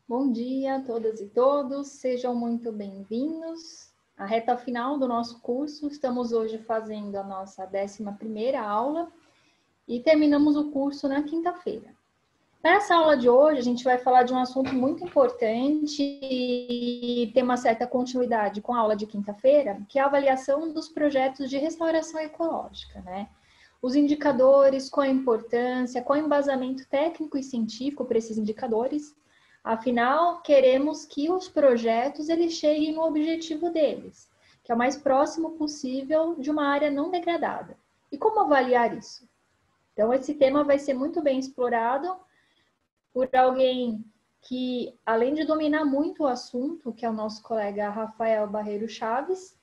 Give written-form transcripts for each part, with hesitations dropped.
Bom dia a todas e todos, sejam muito bem-vindos à reta final do nosso curso. Estamos hoje fazendo a nossa 11ª aula e terminamos o curso na quinta-feira. Nessa aula de hoje, a gente vai falar de um assunto muito importante e tem uma certa continuidade com a aula de quinta-feira, que é a avaliação dos projetos de restauração ecológica, né? Os indicadores, qual a importância, qual o embasamento técnico e científico para esses indicadores. Afinal, queremos que os projetos eles cheguem no objetivo deles, que é o mais próximo possível de uma área não degradada. E como avaliar isso? Então, esse tema vai ser muito bem explorado por alguém que, além de dominar muito o assunto, que é o nosso colega Rafael Barreiro Chaves,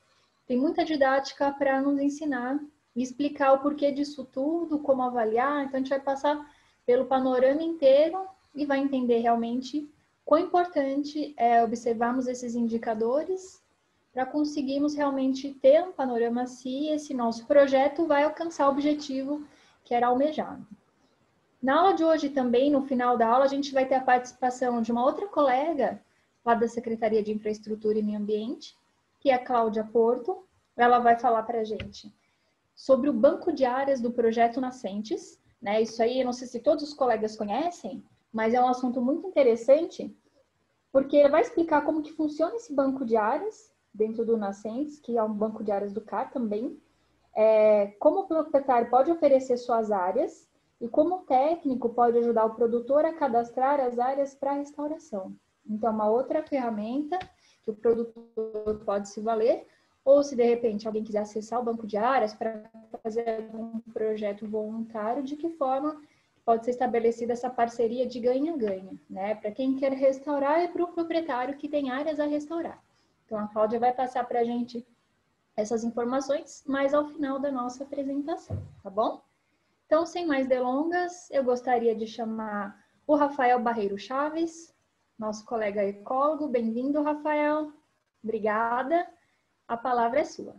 tem muita didática para nos ensinar e explicar o porquê disso tudo, como avaliar. Então, a gente vai passar pelo panorama inteiro e vai entender realmente quão importante é observarmos esses indicadores para conseguirmos realmente ter um panorama se esse nosso projeto vai alcançar o objetivo que era almejado. Na aula de hoje também, no final da aula, a gente vai ter a participação de uma outra colega lá da Secretaria de Infraestrutura e Meio Ambiente, que é a Cláudia Porto. Ela vai falar para a gente sobre o banco de áreas do projeto Nascentes, né? Isso aí, eu não sei se todos os colegas conhecem, mas é um assunto muito interessante, porque ele vai explicar como que funciona esse banco de áreas dentro do Nascentes, que é um banco de áreas do CAR também, como o proprietário pode oferecer suas áreas e como o técnico pode ajudar o produtor a cadastrar as áreas para restauração. Então, uma outra ferramenta que o produtor pode se valer, ou se de repente alguém quiser acessar o banco de áreas para fazer um projeto voluntário, de que forma pode ser estabelecida essa parceria de ganha-ganha, né? Para quem quer restaurar e para o proprietário que tem áreas a restaurar. Então, a Cláudia vai passar para a gente essas informações mais ao final da nossa apresentação, tá bom? Então, sem mais delongas, eu gostaria de chamar o Rafael Barreiro Chaves, nosso colega ecólogo. Bem-vindo, Rafael. Obrigada. A palavra é sua.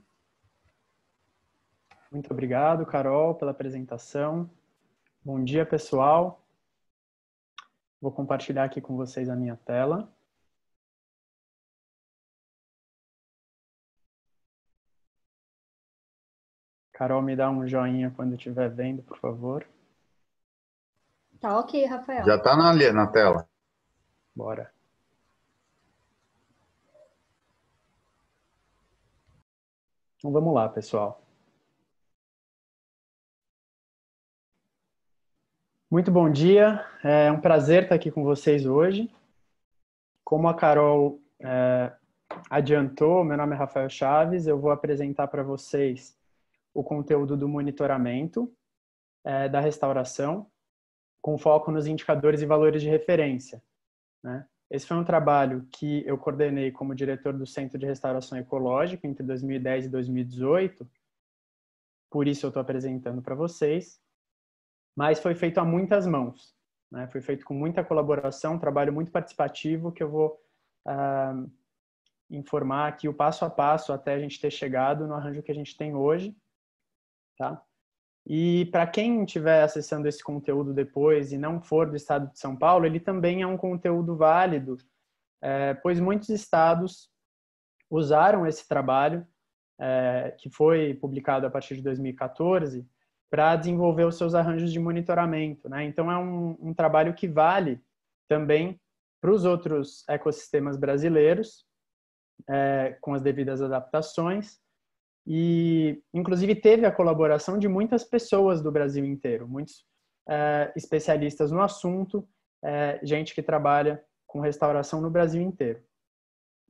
Muito obrigado, Carol, pela apresentação. Bom dia, pessoal. Vou compartilhar aqui com vocês a minha tela. Carol, me dá um joinha quando estiver vendo, por favor. Tá ok, Rafael. Já está na tela. Bora. Então vamos lá, pessoal. Muito bom dia. É um prazer estar aqui com vocês hoje. Como a Carol adiantou, meu nome é Rafael Chaves, eu vou apresentar para vocês o conteúdo do monitoramento da restauração, com foco nos indicadores e valores de referência, né? Esse foi um trabalho que eu coordenei como diretor do Centro de Restauração Ecológica entre 2010 e 2018, por isso eu estou apresentando para vocês, mas foi feito a muitas mãos, né? Foi feito com muita colaboração, um trabalho muito participativo que eu vou informar aqui o passo a passo até a gente ter chegado no arranjo que a gente tem hoje, tá? E para quem estiver acessando esse conteúdo depois e não for do estado de São Paulo, ele também é um conteúdo válido, pois muitos estados usaram esse trabalho, que foi publicado a partir de 2014, para desenvolver os seus arranjos de monitoramento, né? Então é um trabalho que vale também para os outros ecossistemas brasileiros, com as devidas adaptações, e inclusive teve a colaboração de muitas pessoas do Brasil inteiro, muitos especialistas no assunto, gente que trabalha com restauração no Brasil inteiro.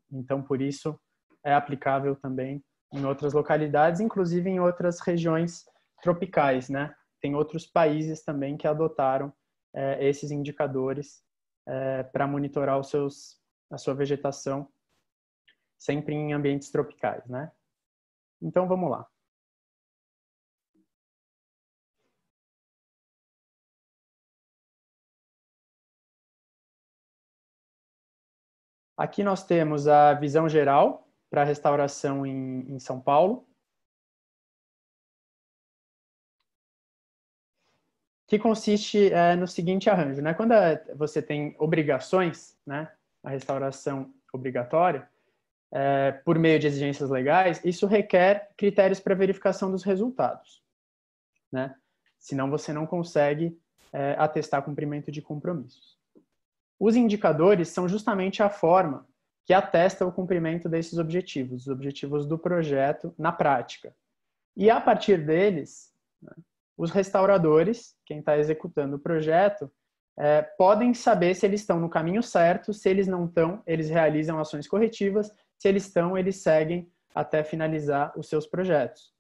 Então, por isso, é aplicável também em outras localidades, inclusive em outras regiões tropicais, né? Tem outros países também que adotaram esses indicadores para monitorar a sua vegetação, sempre em ambientes tropicais, né? Então, vamos lá. Aqui nós temos a visão geral para a restauração em São Paulo, que consiste no seguinte arranjo, né? Quando você tem obrigações, né, a restauração obrigatória, por meio de exigências legais, isso requer critérios para verificação dos resultados, né? Senão você não consegue atestar cumprimento de compromissos. Os indicadores são justamente a forma que atesta o cumprimento desses objetivos, os objetivos do projeto na prática. E a partir deles, né, os restauradores, quem está executando o projeto, podem saber se eles estão no caminho certo. Se eles não estão, eles realizam ações corretivas. Se eles estão, eles seguem até finalizar os seus projetos.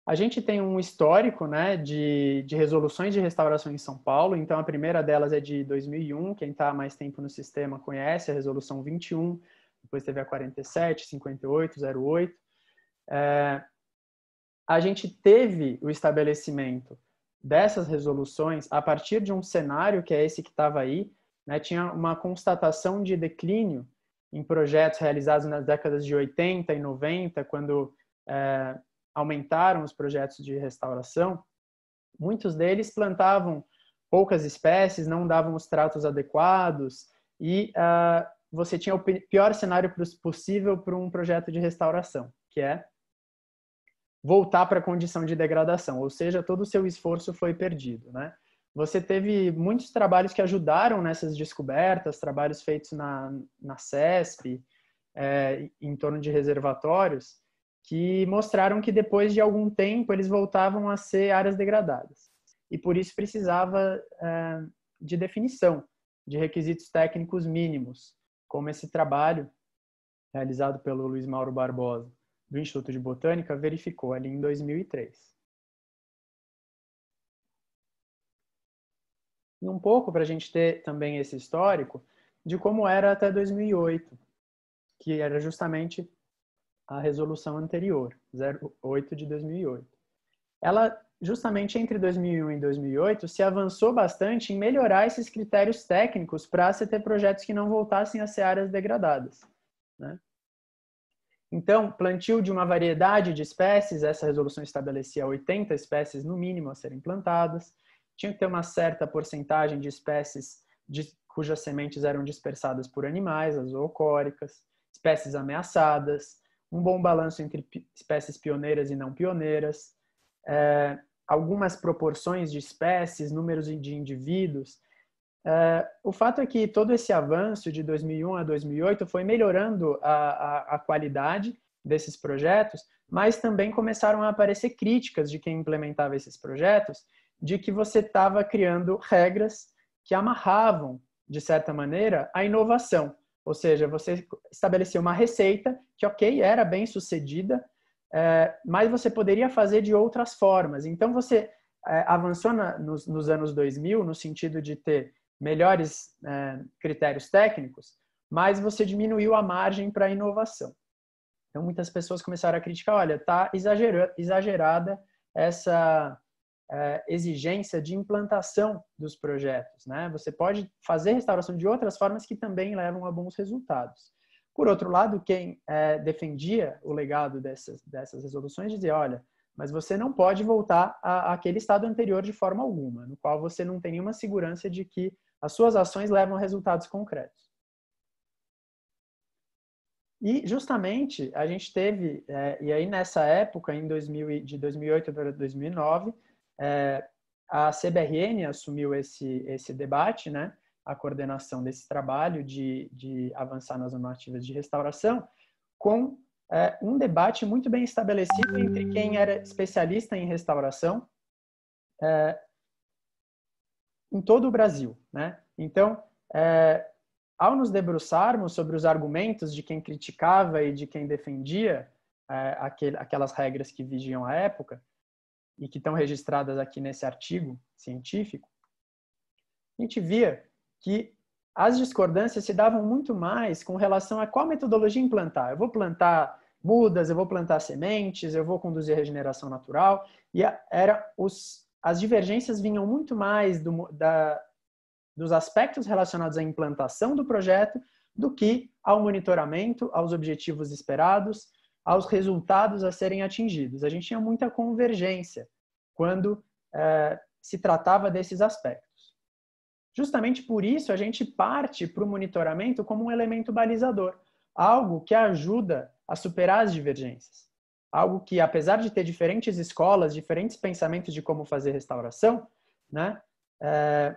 A gente tem um histórico, né, de resoluções de restauração em São Paulo. Então, a primeira delas é de 2001. Quem está há mais tempo no sistema conhece a resolução 21. Depois teve a 47, 58, 08. A gente teve o estabelecimento dessas resoluções a partir de um cenário, que é esse que estava aí, né? Tinha uma constatação de declínio em projetos realizados nas décadas de 80 e 90, quando aumentaram os projetos de restauração. Muitos deles plantavam poucas espécies, não davam os tratos adequados, e você tinha o pior cenário possível para um projeto de restauração, que é voltar para a condição de degradação, ou seja, todo o seu esforço foi perdido, né? Você teve muitos trabalhos que ajudaram nessas descobertas, trabalhos feitos na CESP, em torno de reservatórios, que mostraram que depois de algum tempo eles voltavam a ser áreas degradadas. E por isso precisava de definição, de requisitos técnicos mínimos, como esse trabalho realizado pelo Luiz Mauro Barbosa, do Instituto de Botânica, verificou ali em 2003. E um pouco para a gente ter também esse histórico de como era até 2008, que era justamente a resolução anterior, 08 de 2008. Ela, justamente entre 2001 e 2008, se avançou bastante em melhorar esses critérios técnicos para se ter projetos que não voltassem a ser áreas degradadas, né? Então, plantio de uma variedade de espécies, essa resolução estabelecia 80 espécies no mínimo a serem plantadas, tinha que ter uma certa porcentagem de espécies cujas sementes eram dispersadas por animais, as zoocóricas, espécies ameaçadas, um bom balanço entre espécies pioneiras e não pioneiras, algumas proporções de espécies, números de indivíduos. O fato é que todo esse avanço de 2001 a 2008 foi melhorando a qualidade desses projetos, mas também começaram a aparecer críticas de quem implementava esses projetos, de que você estava criando regras que amarravam, de certa maneira, a inovação. Ou seja, você estabeleceu uma receita que, ok, era bem sucedida, mas você poderia fazer de outras formas. Então, você avançou nos anos 2000 no sentido de ter melhores critérios técnicos, mas você diminuiu a margem para a inovação. Então, muitas pessoas começaram a criticar, olha, está exagerada essa exigência de implantação dos projetos, né? Você pode fazer restauração de outras formas que também levam a bons resultados. Por outro lado, quem defendia o legado dessas resoluções dizia, olha, mas você não pode voltar àquele estado anterior de forma alguma, no qual você não tem nenhuma segurança de que as suas ações levam a resultados concretos. E, justamente, a gente teve, e aí nessa época, de 2008 para 2009, a CBRN assumiu esse debate, né, a coordenação desse trabalho de avançar nas normativas de restauração, com um debate muito bem estabelecido entre quem era especialista em restauração em todo o Brasil, né? Então, ao nos debruçarmos sobre os argumentos de quem criticava e de quem defendia aquelas regras que vigiam a época e que estão registradas aqui nesse artigo científico, a gente via que as discordâncias se davam muito mais com relação a qual metodologia implantar. Eu vou plantar mudas, eu vou plantar sementes, eu vou conduzir a regeneração natural, e as divergências vinham muito mais dos aspectos relacionados à implantação do projeto do que ao monitoramento, aos objetivos esperados, aos resultados a serem atingidos. A gente tinha muita convergência quando se tratava desses aspectos. Justamente por isso, a gente parte para o monitoramento como um elemento balizador, algo que ajuda a superar as divergências. Algo que, apesar de ter diferentes escolas, diferentes pensamentos de como fazer restauração, né,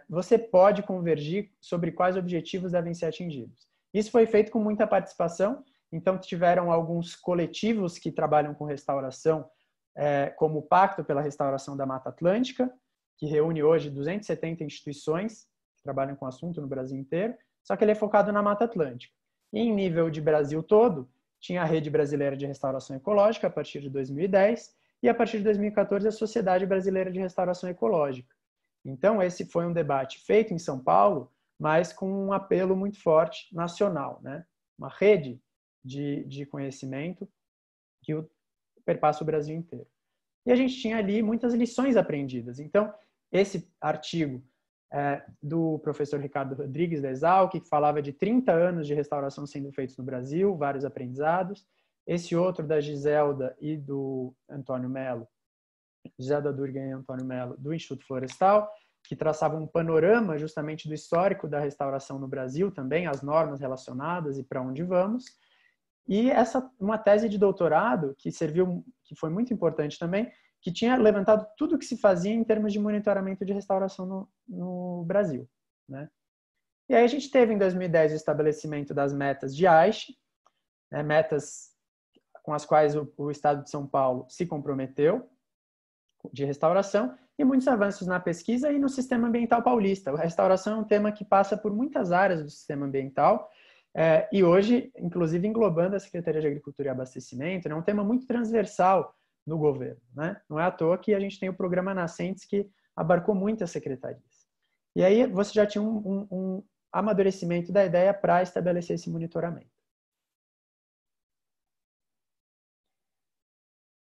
você pode convergir sobre quais objetivos devem ser atingidos. Isso foi feito com muita participação, então tiveram alguns coletivos que trabalham com restauração, como o Pacto pela Restauração da Mata Atlântica, que reúne hoje 270 instituições que trabalham com o assunto no Brasil inteiro, só que ele é focado na Mata Atlântica. E em nível de Brasil todo, tinha a Rede Brasileira de Restauração Ecológica, a partir de 2010, e a partir de 2014, a Sociedade Brasileira de Restauração Ecológica. Então, esse foi um debate feito em São Paulo, mas com um apelo muito forte nacional, né? Uma rede de conhecimento que perpassa o Brasil inteiro. E a gente tinha ali muitas lições aprendidas. Então, esse artigo do professor Ricardo Rodrigues da Exalc, que falava de 30 anos de restauração sendo feitos no Brasil, vários aprendizados. Esse outro da Giselda e do Antônio Melo, Giselda Durgan e Antônio Melo, do Instituto Florestal, que traçavam um panorama justamente do histórico da restauração no Brasil também, as normas relacionadas e para onde vamos. E uma tese de doutorado que foi muito importante também, que tinha levantado tudo o que se fazia em termos de monitoramento de restauração no Brasil, né? E aí a gente teve em 2010 o estabelecimento das metas de Aichi, né, metas com as quais o Estado de São Paulo se comprometeu de restauração, e muitos avanços na pesquisa e no sistema ambiental paulista. A restauração é um tema que passa por muitas áreas do sistema ambiental, e hoje, inclusive, englobando a Secretaria de Agricultura e Abastecimento, é um tema muito transversal no governo, né? Não é à toa que a gente tem o programa Nascentes, que abarcou muitas secretarias. E aí você já tinha um amadurecimento da ideia para estabelecer esse monitoramento.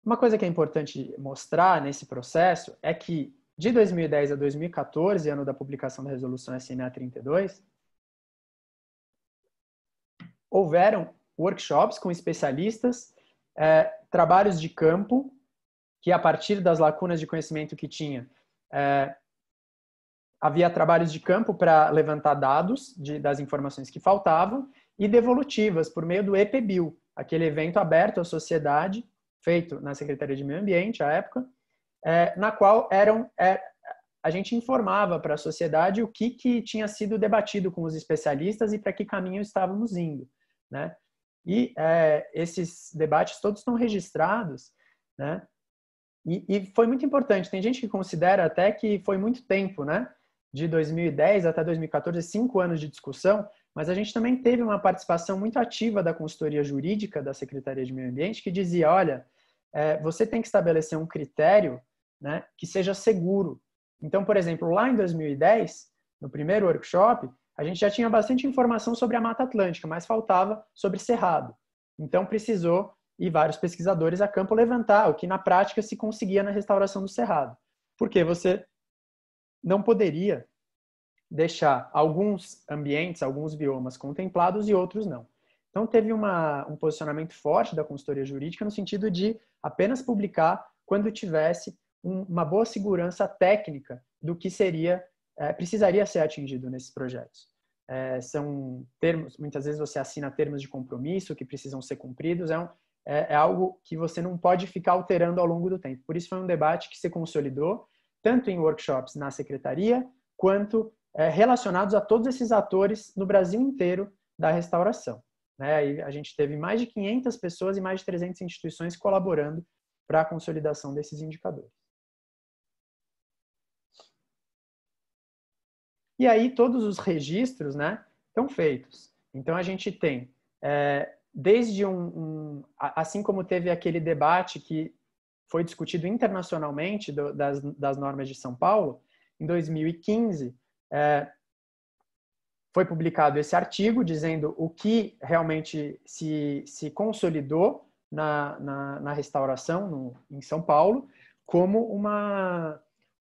Uma coisa que é importante mostrar nesse processo é que, de 2010 a 2014, ano da publicação da resolução SMA 32, houveram workshops com especialistas, trabalhos de campo, que a partir das lacunas de conhecimento que tinha, havia trabalhos de campo para levantar dados das informações que faltavam, e devolutivas por meio do EPBio, aquele evento aberto à sociedade, feito na Secretaria de Meio Ambiente, à época, na qual a gente informava para a sociedade o que tinha sido debatido com os especialistas e para que caminho estávamos indo, né? E esses debates todos estão registrados, né? E foi muito importante. Tem gente que considera até que foi muito tempo, né? De 2010 até 2014, 5 anos de discussão, mas a gente também teve uma participação muito ativa da consultoria jurídica da Secretaria de Meio Ambiente, que dizia, olha, você tem que estabelecer um critério, né, que seja seguro. Então, por exemplo, lá em 2010, no primeiro workshop, a gente já tinha bastante informação sobre a Mata Atlântica, mas faltava sobre Cerrado. Então, precisou ir vários pesquisadores a campo levantar o que na prática se conseguia na restauração do Cerrado. Porque você não poderia deixar alguns ambientes, alguns biomas contemplados e outros não. Então, teve um posicionamento forte da consultoria jurídica no sentido de apenas publicar quando tivesse uma boa segurança técnica do que precisaria ser atingido nesses projetos. São termos, muitas vezes você assina termos de compromisso que precisam ser cumpridos, é algo que você não pode ficar alterando ao longo do tempo. Por isso foi um debate que se consolidou, tanto em workshops na secretaria, quanto relacionados a todos esses atores no Brasil inteiro da restauração. E a gente teve mais de 500 pessoas e mais de 300 instituições colaborando para a consolidação desses indicadores. E aí todos os registros, né, estão feitos. Então a gente tem, desde assim como teve aquele debate que foi discutido internacionalmente das normas de São Paulo, em 2015, foi publicado esse artigo dizendo o que realmente se consolidou na restauração em São Paulo como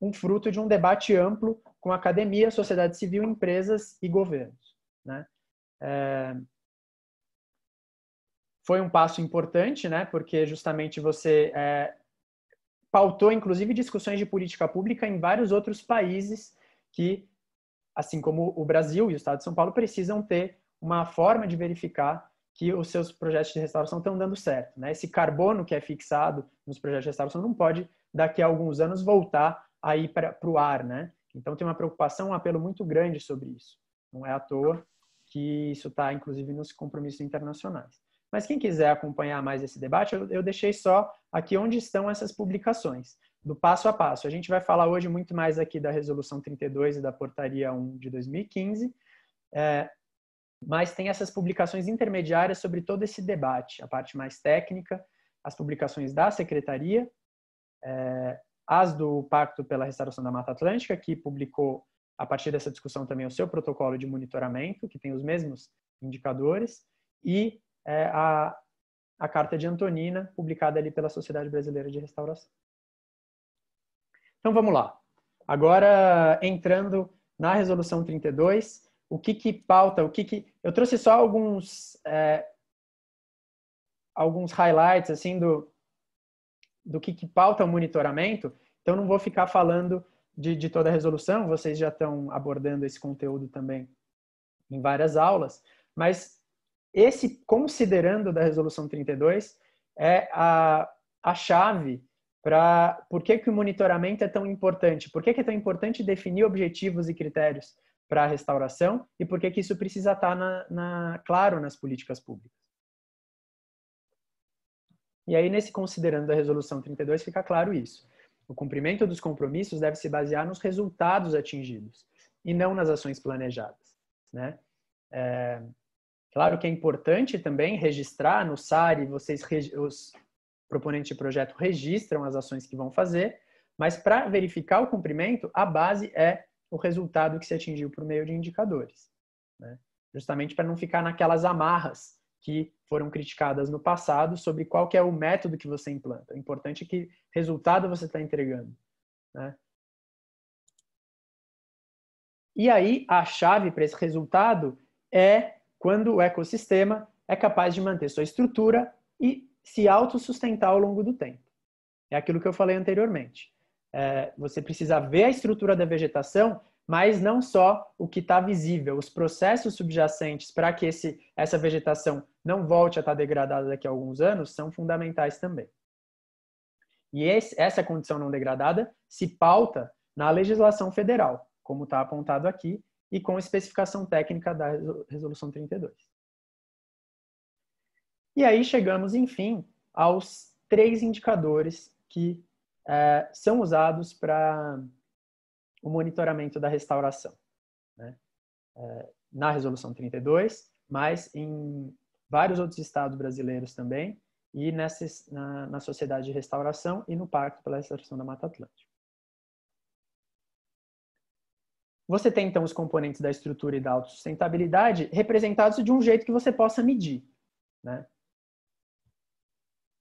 um fruto de um debate amplo com a academia, sociedade civil, empresas e governos, né? Foi um passo importante, né? Porque justamente você pautou, inclusive, discussões de política pública em vários outros países que assim como o Brasil e o Estado de São Paulo precisam ter uma forma de verificar que os seus projetos de restauração estão dando certo, né? Esse carbono que é fixado nos projetos de restauração não pode, daqui a alguns anos, voltar a ir para o ar, né? Então, tem uma preocupação, um apelo muito grande sobre isso. Não é à toa que isso está, inclusive, nos compromissos internacionais. Mas quem quiser acompanhar mais esse debate, eu deixei só aqui onde estão essas publicações, do passo a passo. A gente vai falar hoje muito mais aqui da Resolução 32 e da Portaria 1 de 2015, mas tem essas publicações intermediárias sobre todo esse debate, a parte mais técnica, as publicações da Secretaria, as do Pacto pela Restauração da Mata Atlântica, que publicou, a partir dessa discussão, também o seu protocolo de monitoramento, que tem os mesmos indicadores, e a Carta de Antonina, publicada ali pela Sociedade Brasileira de Restauração. Então, vamos lá. Agora, entrando na Resolução 32, o que pauta, eu trouxe só alguns highlights assim do que pauta o monitoramento, então não vou ficar falando de toda a resolução, vocês já estão abordando esse conteúdo também em várias aulas, mas esse, considerando da Resolução 32, é a chave para por que o monitoramento é tão importante, por que é tão importante definir objetivos e critérios para a restauração e por que isso precisa estar claro nas políticas públicas. E aí, nesse considerando da Resolução 32, fica claro isso. O cumprimento dos compromissos deve se basear nos resultados atingidos e não nas ações planejadas, né? Claro que é importante também registrar no SARI, os proponentes de projeto registram as ações que vão fazer, mas para verificar o cumprimento, a base é o resultado que se atingiu por meio de indicadores, né? Justamente para não ficar naquelas amarras que foram criticadas no passado sobre qual que é o método que você implanta. O importante é que resultado você está entregando, né? E aí, a chave para esse resultado é quando o ecossistema é capaz de manter sua estrutura e se autossustentar ao longo do tempo. É aquilo que eu falei anteriormente. Você precisa ver a estrutura da vegetação, mas não só o que está visível. Os processos subjacentes para que essa vegetação não volte a estar degradada daqui a alguns anos são fundamentais também. E essa condição não degradada se pauta na legislação federal, como está apontado aqui, e com especificação técnica da Resolução 32. E aí chegamos, enfim, aos 3 indicadores que são usados para o monitoramento da restauração, né? Na Resolução 32, mas em vários outros estados brasileiros também, e na Sociedade de Restauração e no Pacto pela Restauração da Mata Atlântica. Você tem, então, os componentes da estrutura e da autossustentabilidade representados de um jeito que você possa medir, né?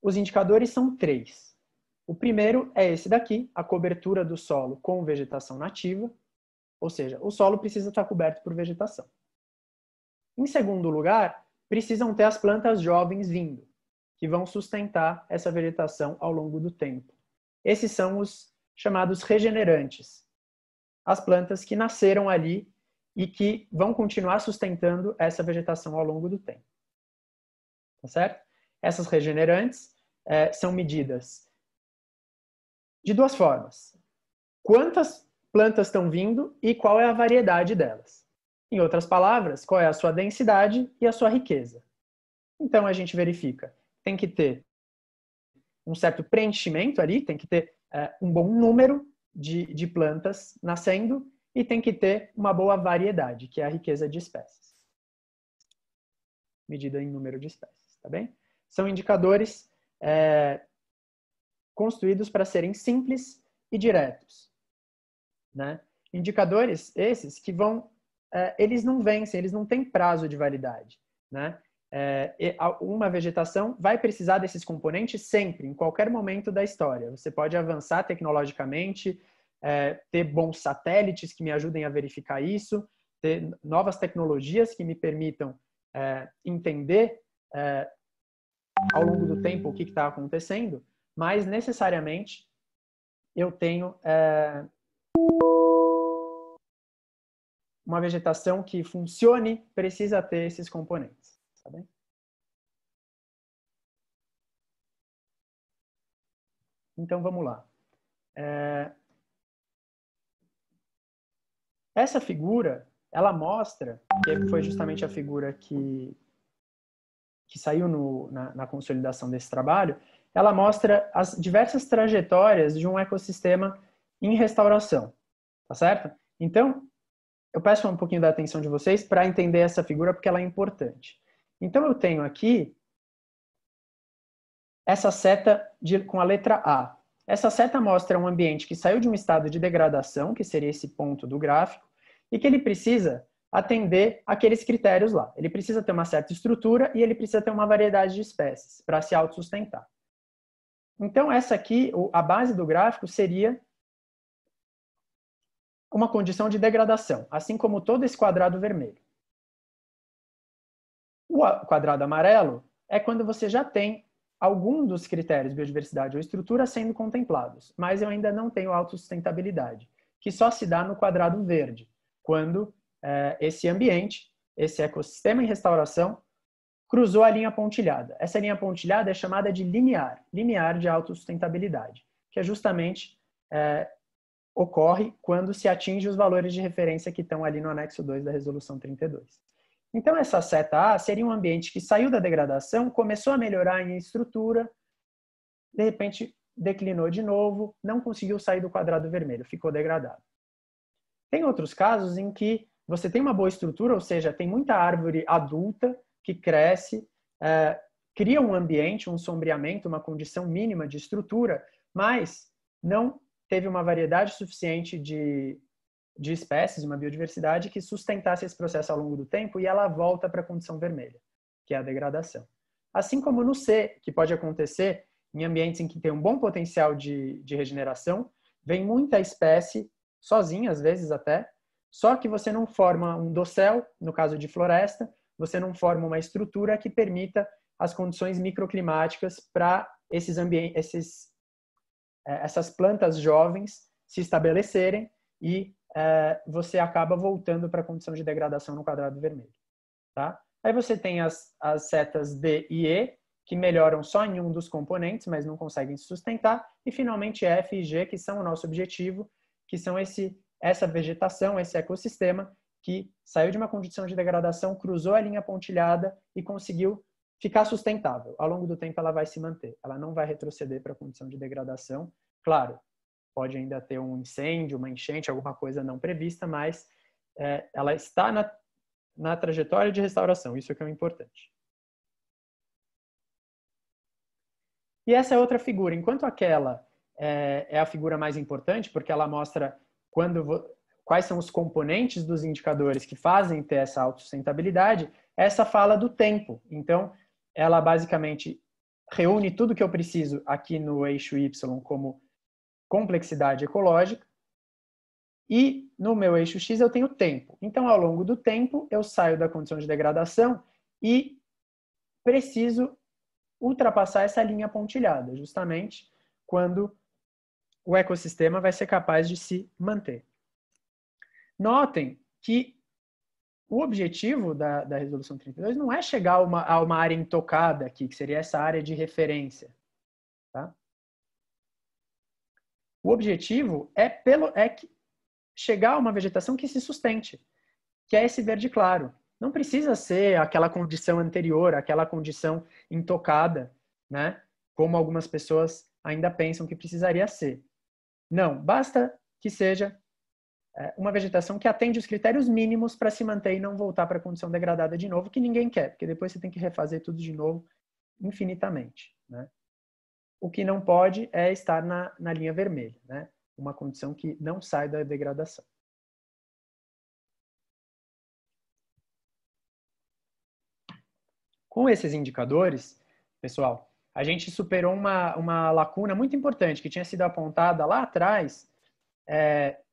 Os indicadores são 3. O primeiro é esse daqui, a cobertura do solo com vegetação nativa, ou seja, o solo precisa estar coberto por vegetação. Em segundo lugar, precisam ter as plantas jovens vindo, que vão sustentar essa vegetação ao longo do tempo. Esses são os chamados regenerantes, as plantas que nasceram ali e que vão continuar sustentando essa vegetação ao longo do tempo. Tá certo? Essas regenerantes são medidas de 2 formas. Quantas plantas estão vindo e qual é a variedade delas. Em outras palavras, qual é a sua densidade e a sua riqueza. Então, a gente verifica. Tem que ter um certo preenchimento ali, tem que ter um bom número de plantas nascendo e tem que ter uma boa variedade, que é a riqueza de espécies. Medida em número de espécies, tá bem? São indicadores construídos para serem simples e diretos, né? Indicadores esses que eles não vencem, eles não têm prazo de validade, né? Uma vegetação vai precisar desses componentes sempre, em qualquer momento da história. Você pode avançar tecnologicamente, ter bons satélites que me ajudem a verificar isso, ter novas tecnologias que me permitam entender ao longo do tempo o que está acontecendo, mas necessariamente eu tenho uma vegetação que funcione precisa ter esses componentes. Tá bem? Então, vamos lá. Essa figura, ela mostra, que foi justamente a figura que saiu na consolidação desse trabalho, ela mostra as diversas trajetórias de um ecossistema em restauração, tá certo? Então, eu peço um pouquinho da atenção de vocês para entender essa figura, porque ela é importante. Então, eu tenho aqui essa seta com a letra A. Essa seta mostra um ambiente que saiu de um estado de degradação, que seria esse ponto do gráfico, e que ele precisa atender aqueles critérios lá. Ele precisa ter uma certa estrutura e ele precisa ter uma variedade de espécies para se autossustentar. Então, essa aqui, a base do gráfico seria uma condição de degradação, assim como todo esse quadrado vermelho. O quadrado amarelo é quando você já tem algum dos critérios biodiversidade ou estrutura sendo contemplados, mas eu ainda não tenho autossustentabilidade, que só se dá no quadrado verde, quando esse ambiente, esse ecossistema em restauração, cruzou a linha pontilhada. Essa linha pontilhada é chamada de limiar de autossustentabilidade, que é justamente ocorre quando se atinge os valores de referência que estão ali no anexo 2 da resolução 32. Então, essa seta A seria um ambiente que saiu da degradação, começou a melhorar em estrutura, de repente declinou de novo, não conseguiu sair do quadrado vermelho, ficou degradado. Tem outros casos em que você tem uma boa estrutura, ou seja, tem muita árvore adulta que cresce, cria um ambiente, um sombreamento, uma condição mínima de estrutura, mas não teve uma variedade suficiente de espécies, uma biodiversidade que sustentasse esse processo ao longo do tempo e ela volta para a condição vermelha, que é a degradação. Assim como no C, que pode acontecer em ambientes em que tem um bom potencial de regeneração, vem muita espécie, sozinha às vezes até, só que você não forma um dossel, no caso de floresta, você não forma uma estrutura que permita as condições microclimáticas para essas plantas jovens se estabelecerem e você acaba voltando para a condição de degradação no quadrado vermelho. Tá? Aí você tem as setas D e E, que melhoram só em um dos componentes, mas não conseguem se sustentar. E, finalmente, F e G, que são o nosso objetivo, que são essa vegetação, esse ecossistema, que saiu de uma condição de degradação, cruzou a linha pontilhada e conseguiu ficar sustentável. Ao longo do tempo, ela vai se manter. Ela não vai retroceder para a condição de degradação. Claro, pode ainda ter um incêndio, uma enchente, alguma coisa não prevista, mas ela está na trajetória de restauração. Isso é que é o importante. E essa é outra figura. Enquanto aquela é a figura mais importante, porque ela mostra quais são os componentes dos indicadores que fazem ter essa autossustentabilidade, essa fala do tempo. Então, ela basicamente reúne tudo que eu preciso aqui no eixo Y como complexidade ecológica, e no meu eixo X eu tenho tempo. Então, ao longo do tempo, eu saio da condição de degradação e preciso ultrapassar essa linha pontilhada, justamente quando o ecossistema vai ser capaz de se manter. Notem que o objetivo da resolução 32 não é chegar a uma área intocada aqui, que seria essa área de referência. Tá? O objetivo é chegar a uma vegetação que se sustente, que é esse verde claro. Não precisa ser aquela condição anterior, aquela condição intocada, né? Como algumas pessoas ainda pensam que precisaria ser. Não, basta que seja uma vegetação que atende os critérios mínimos para se manter e não voltar para a condição degradada de novo, que ninguém quer, porque depois você tem que refazer tudo de novo infinitamente, né? O que não pode é estar na linha vermelha, né? Uma condição que não sai da degradação. Com esses indicadores, pessoal, a gente superou uma lacuna muito importante que tinha sido apontada lá atrás,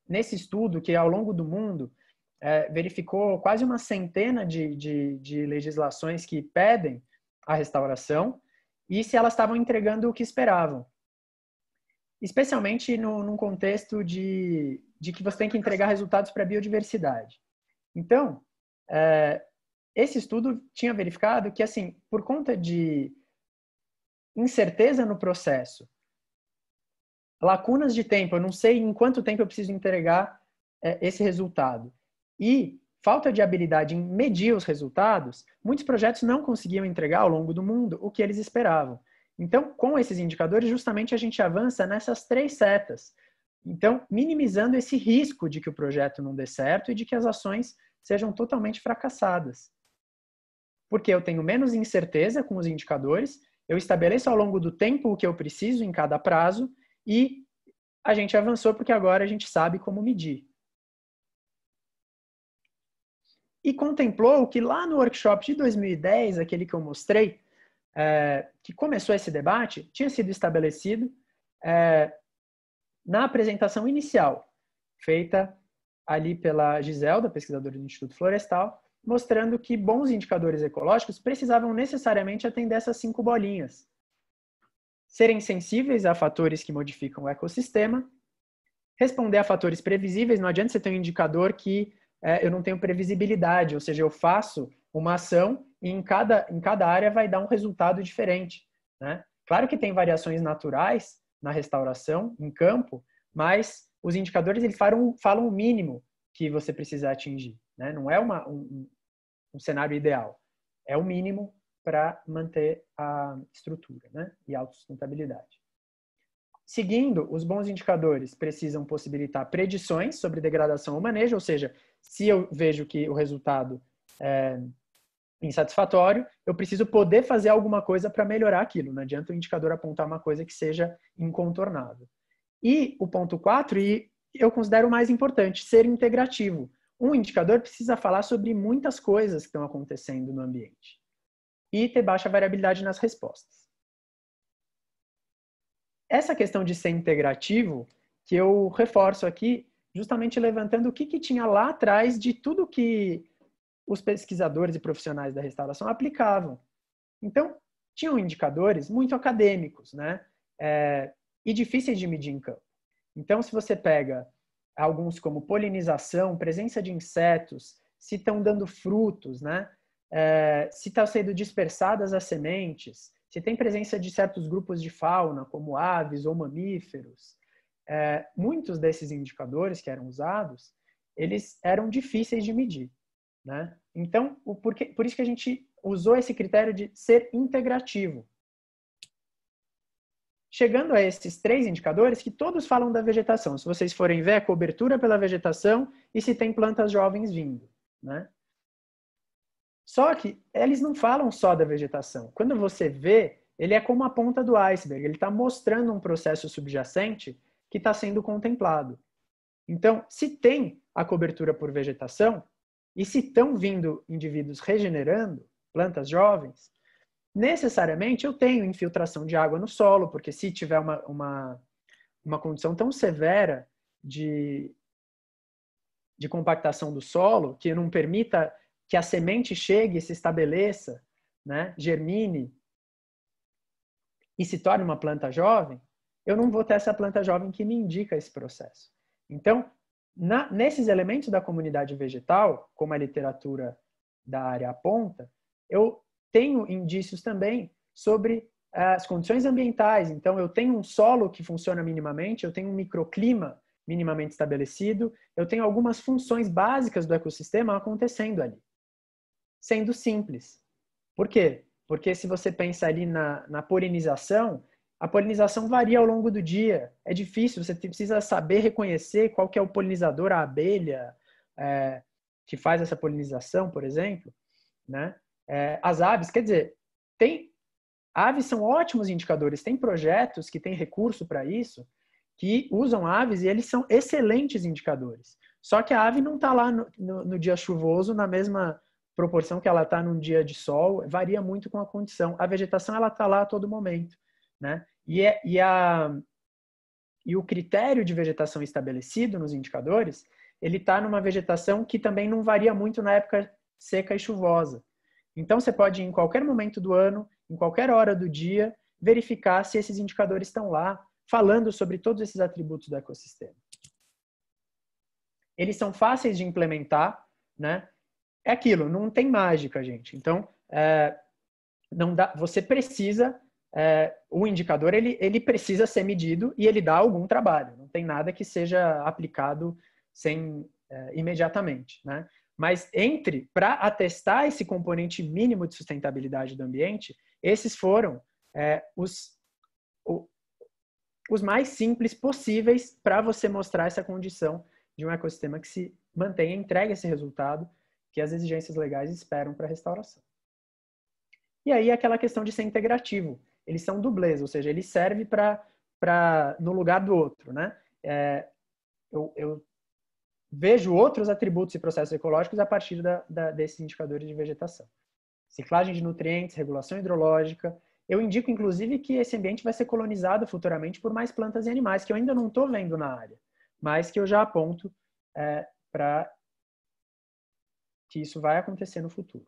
nesse estudo que ao longo do mundo verificou quase uma centena de legislações que pedem a restauração e se elas estavam entregando o que esperavam. Especialmente num contexto de que você tem que entregar resultados para a biodiversidade. Então, esse estudo tinha verificado que, assim, por conta de incerteza no processo, lacunas de tempo, eu não sei em quanto tempo eu preciso entregar esse resultado, e falta de habilidade em medir os resultados, muitos projetos não conseguiam entregar ao longo do mundo o que eles esperavam. Então, com esses indicadores, justamente a gente avança nessas 3 setas. Então, minimizando esse risco de que o projeto não dê certo e de que as ações sejam totalmente fracassadas. Porque eu tenho menos incerteza com os indicadores, eu estabeleço ao longo do tempo o que eu preciso em cada prazo e a gente avançou porque agora a gente sabe como medir. E contemplou que lá no workshop de 2010, aquele que eu mostrei, que começou esse debate, tinha sido estabelecido na apresentação inicial, feita ali pela Giselda, pesquisadora do Instituto Florestal, mostrando que bons indicadores ecológicos precisavam necessariamente atender essas 5 bolinhas. Serem sensíveis a fatores que modificam o ecossistema, responder a fatores previsíveis, não adianta você ter um indicador que eu não tenho previsibilidade, ou seja, eu faço uma ação e em cada área vai dar um resultado diferente, né? Claro que tem variações naturais na restauração, em campo, mas os indicadores eles falam o mínimo que você precisa atingir, né? Não é um cenário ideal, é o mínimo para manter a estrutura, né? E a autossustentabilidade. Seguindo, os bons indicadores precisam possibilitar predições sobre degradação ou manejo, ou seja, se eu vejo que o resultado é insatisfatório, eu preciso poder fazer alguma coisa para melhorar aquilo. Não adianta o indicador apontar uma coisa que seja incontornável. E o ponto 4, e eu considero o mais importante, ser integrativo. Um indicador precisa falar sobre muitas coisas que estão acontecendo no ambiente e ter baixa variabilidade nas respostas. Essa questão de ser integrativo, que eu reforço aqui, justamente levantando o que tinha lá atrás de tudo que os pesquisadores e profissionais da restauração aplicavam. Então, tinham indicadores muito acadêmicos, né? E difíceis de medir em campo. Então, se você pega alguns como polinização, presença de insetos, se estão dando frutos, né? Se estão sendo dispersadas as sementes, se tem presença de certos grupos de fauna, como aves ou mamíferos, muitos desses indicadores que eram usados, eles eram difíceis de medir, né? Então, por isso que a gente usou esse critério de ser integrativo. Chegando a esses 3 indicadores que todos falam da vegetação. Se vocês forem ver, a cobertura pela vegetação e se tem plantas jovens vindo, né? Só que eles não falam só da vegetação. Quando você vê, ele é como a ponta do iceberg. Ele está mostrando um processo subjacente que está sendo contemplado. Então, se tem a cobertura por vegetação, e se estão vindo indivíduos regenerando, plantas jovens, necessariamente eu tenho infiltração de água no solo, porque se tiver uma condição tão severa de compactação do solo, que não permita que a semente chegue e se estabeleça, né, germine e se torne uma planta jovem, eu não vou ter essa planta jovem que me indica esse processo. Então, nesses elementos da comunidade vegetal, como a literatura da área aponta, eu tenho indícios também sobre as condições ambientais. Então, eu tenho um solo que funciona minimamente, eu tenho um microclima minimamente estabelecido, eu tenho algumas funções básicas do ecossistema acontecendo ali, sendo simples. Por quê? Porque se você pensa ali na polinização, a polinização varia ao longo do dia. É difícil, você precisa saber reconhecer qual que é o polinizador, a abelha que faz essa polinização, por exemplo, né? As aves, quer dizer, aves são ótimos indicadores, tem projetos que têm recurso para isso, que usam aves e eles são excelentes indicadores. Só que a ave não está lá no dia chuvoso na mesma proporção que ela está num dia de sol, varia muito com a condição. A vegetação ela está lá a todo momento, né? E o critério de vegetação estabelecido nos indicadores, ele está numa vegetação que também não varia muito na época seca e chuvosa. Então, você pode, em qualquer momento do ano, em qualquer hora do dia, verificar se esses indicadores estão lá, falando sobre todos esses atributos do ecossistema. Eles são fáceis de implementar, né? É aquilo, não tem mágica, gente. Então, não dá, você precisa, o indicador ele precisa ser medido e ele dá algum trabalho. Não tem nada que seja aplicado sem imediatamente, né? Mas para atestar esse componente mínimo de sustentabilidade do ambiente, esses foram os mais simples possíveis para você mostrar essa condição de um ecossistema que se mantenha, entregue esse resultado que as exigências legais esperam para a restauração. E aí aquela questão de ser integrativo. Eles são dublês, ou seja, ele serve no lugar do outro, né? Eu vejo outros atributos e processos ecológicos a partir desses indicadores de vegetação. Ciclagem de nutrientes, regulação hidrológica. Eu indico, inclusive, que esse ambiente vai ser colonizado futuramente por mais plantas e animais, que eu ainda não estou vendo na área, mas que eu já aponto para que isso vai acontecer no futuro.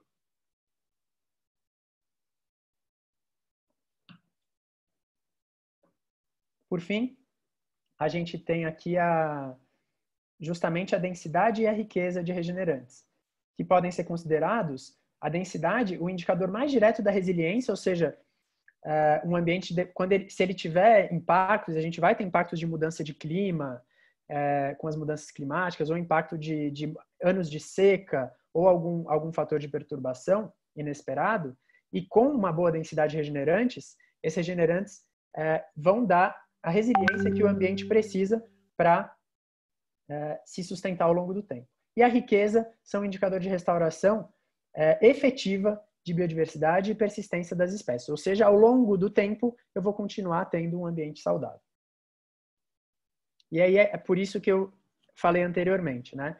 Por fim, a gente tem aqui justamente a densidade e a riqueza de regenerantes, que podem ser considerados a densidade, o indicador mais direto da resiliência, ou seja, um ambiente, se ele tiver impactos, a gente vai ter impactos de mudança de clima, com as mudanças climáticas, ou impacto de anos de seca, ou algum fator de perturbação inesperado, e com uma boa densidade de regenerantes, esses regenerantes vão dar a resiliência que o ambiente precisa para se sustentar ao longo do tempo. E a riqueza são um indicador de restauração efetiva de biodiversidade e persistência das espécies. Ou seja, ao longo do tempo, eu vou continuar tendo um ambiente saudável. E aí é por isso que eu falei anteriormente, né?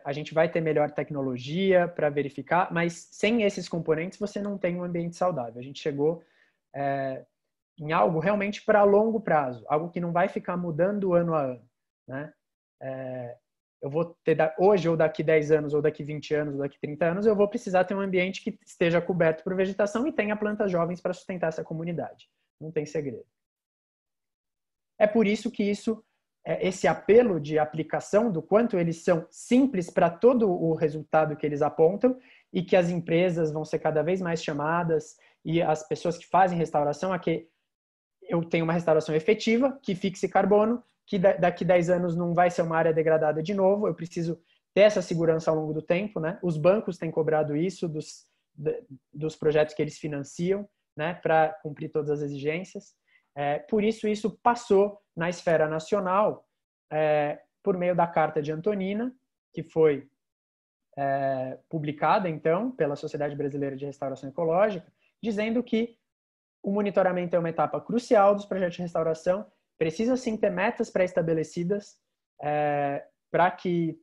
A gente vai ter melhor tecnologia para verificar, mas sem esses componentes você não tem um ambiente saudável. A gente chegou em algo realmente para longo prazo, algo que não vai ficar mudando ano a ano, né? Eu vou ter hoje, ou daqui 10 anos, ou daqui 20 anos, ou daqui 30 anos, eu vou precisar ter um ambiente que esteja coberto por vegetação e tenha plantas jovens para sustentar essa comunidade. Não tem segredo. É por isso que esse apelo de aplicação, do quanto eles são simples para todo o resultado que eles apontam, e que as empresas vão ser cada vez mais chamadas, e as pessoas que fazem restauração, a que eu tenho uma restauração efetiva, que fixe carbono, que daqui 10 anos não vai ser uma área degradada de novo, eu preciso ter essa segurança ao longo do tempo, né? Os bancos têm cobrado isso dos projetos que eles financiam, né, para cumprir todas as exigências. Por isso passou na esfera nacional por meio da Carta de Antonina, que foi publicada, então, pela Sociedade Brasileira de Restauração Ecológica, dizendo que o monitoramento é uma etapa crucial dos projetos de restauração, precisa sim ter metas pré-estabelecidas para que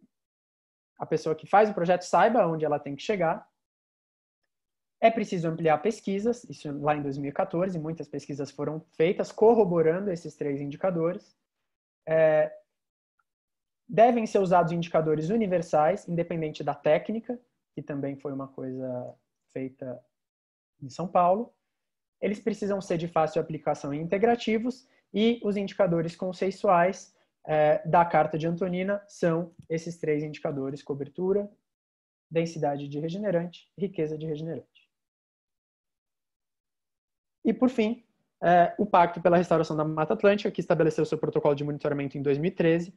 a pessoa que faz o projeto saiba onde ela tem que chegar. É preciso ampliar pesquisas, isso lá em 2014, muitas pesquisas foram feitas corroborando esses 3 indicadores. Devem ser usados indicadores universais, independente da técnica, que também foi uma coisa feita em São Paulo. Eles precisam ser de fácil aplicação e integrativos, e os indicadores conceituais da Carta de Antonina são esses 3 indicadores: cobertura, densidade de regenerante, riqueza de regenerante. E, por fim, o Pacto pela Restauração da Mata Atlântica, que estabeleceu seu protocolo de monitoramento em 2013,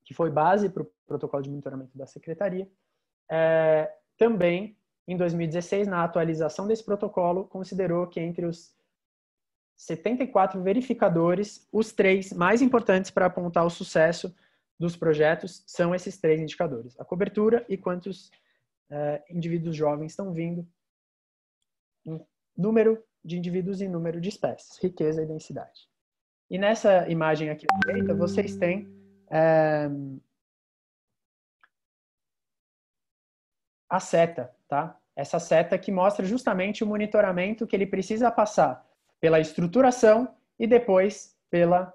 que foi base para o protocolo de monitoramento da Secretaria. Também, em 2016, na atualização desse protocolo, considerou que entre os 74 verificadores, os 3 mais importantes para apontar o sucesso dos projetos são esses 3 indicadores: a cobertura e quantos indivíduos jovens estão vindo, número de indivíduos e número de espécies, riqueza e densidade. E nessa imagem aqui à direita, vocês têm a seta, tá? Essa seta que mostra justamente o monitoramento que ele precisa passar pela estruturação e depois pela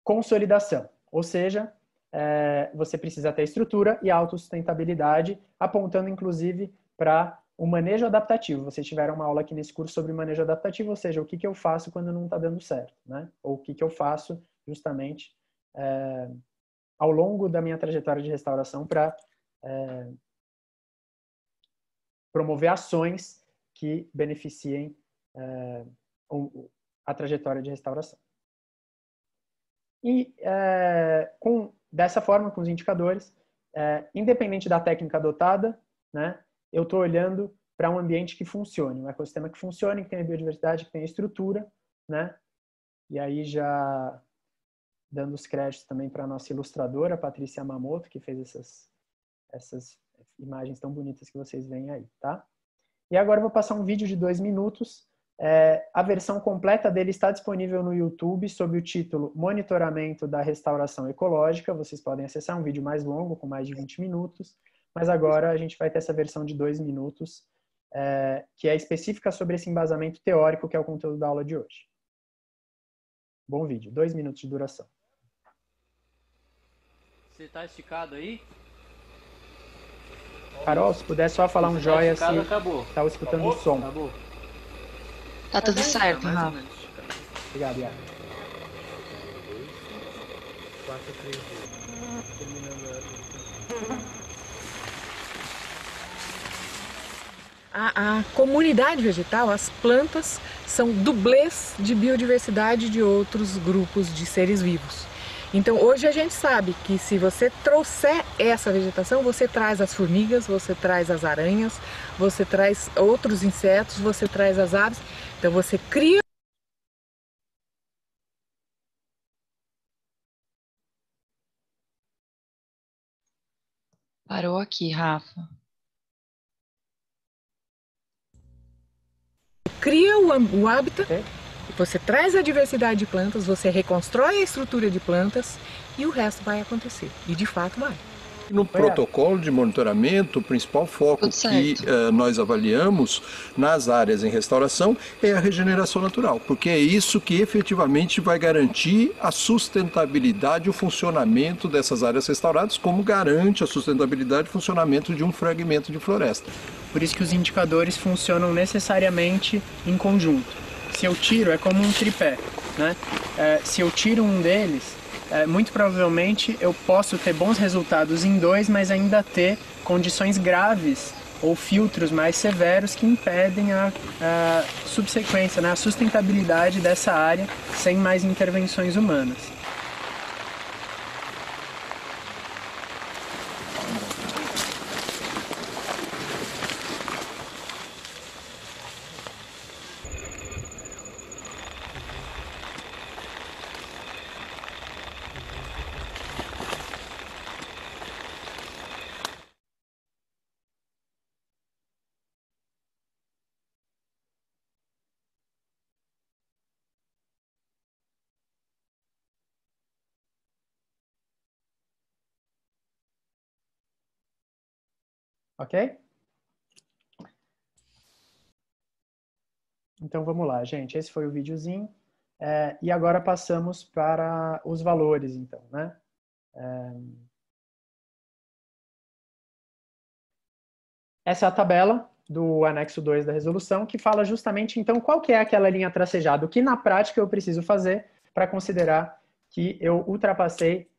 consolidação. Ou seja, você precisa ter estrutura e autossustentabilidade, apontando inclusive para o manejo adaptativo. Vocês tiveram uma aula aqui nesse curso sobre manejo adaptativo, ou seja, o que eu faço quando não está dando certo, né? Ou o que eu faço justamente ao longo da minha trajetória de restauração para promover ações que beneficiem a trajetória de restauração. E dessa forma, com os indicadores, independente da técnica adotada, né, eu estou olhando para um ambiente que funcione, um ecossistema que funcione, que tenha biodiversidade, que tenha estrutura, né? E aí já dando os créditos também para a nossa ilustradora, Patrícia Yamamoto, que fez essas imagens tão bonitas que vocês veem aí, tá? E agora eu vou passar um vídeo de 2 minutos. A versão completa dele está disponível no YouTube sob o título Monitoramento da Restauração Ecológica. Vocês podem acessar um vídeo mais longo, com mais de 20 minutos, mas agora a gente vai ter essa versão de 2 minutos, que é específica sobre esse embasamento teórico, que é o conteúdo da aula de hoje. Bom vídeo, 2 minutos de duração. Você está esticado aí? Carol, se puder só falar um joia assim, acabou. Estava escutando o som. Acabou. Tá tudo certo, Rafa. Obrigado, Iago. A comunidade vegetal, as plantas, são dublês de biodiversidade de outros grupos de seres vivos. Então hoje a gente sabe que se você trouxer essa vegetação, você traz as formigas, você traz as aranhas, você traz outros insetos, você traz as aves. Então você cria... Parou aqui, Rafa. Cria o hábitat, você traz a diversidade de plantas, você reconstrói a estrutura de plantas e o resto vai acontecer. E de fato vai. No protocolo de monitoramento, o principal foco que nós avaliamos nas áreas em restauração é a regeneração natural, porque é isso que efetivamente vai garantir a sustentabilidade e o funcionamento dessas áreas restauradas, como garante a sustentabilidade e o funcionamento de um fragmento de floresta. Por isso que os indicadores funcionam necessariamente em conjunto. Se eu tiro, é como um tripé, né? Se eu tiro um deles, muito provavelmente eu posso ter bons resultados em 2, mas ainda ter condições graves ou filtros mais severos que impedem a subsequência, né, a sustentabilidade dessa área sem mais intervenções humanas. Ok? Então vamos lá, gente. Esse foi o videozinho. E agora passamos para os valores, então, né? Essa é a tabela do anexo 2 da resolução, que fala justamente, então, qual que é aquela linha tracejada, o que na prática eu preciso fazer para considerar que eu ultrapassei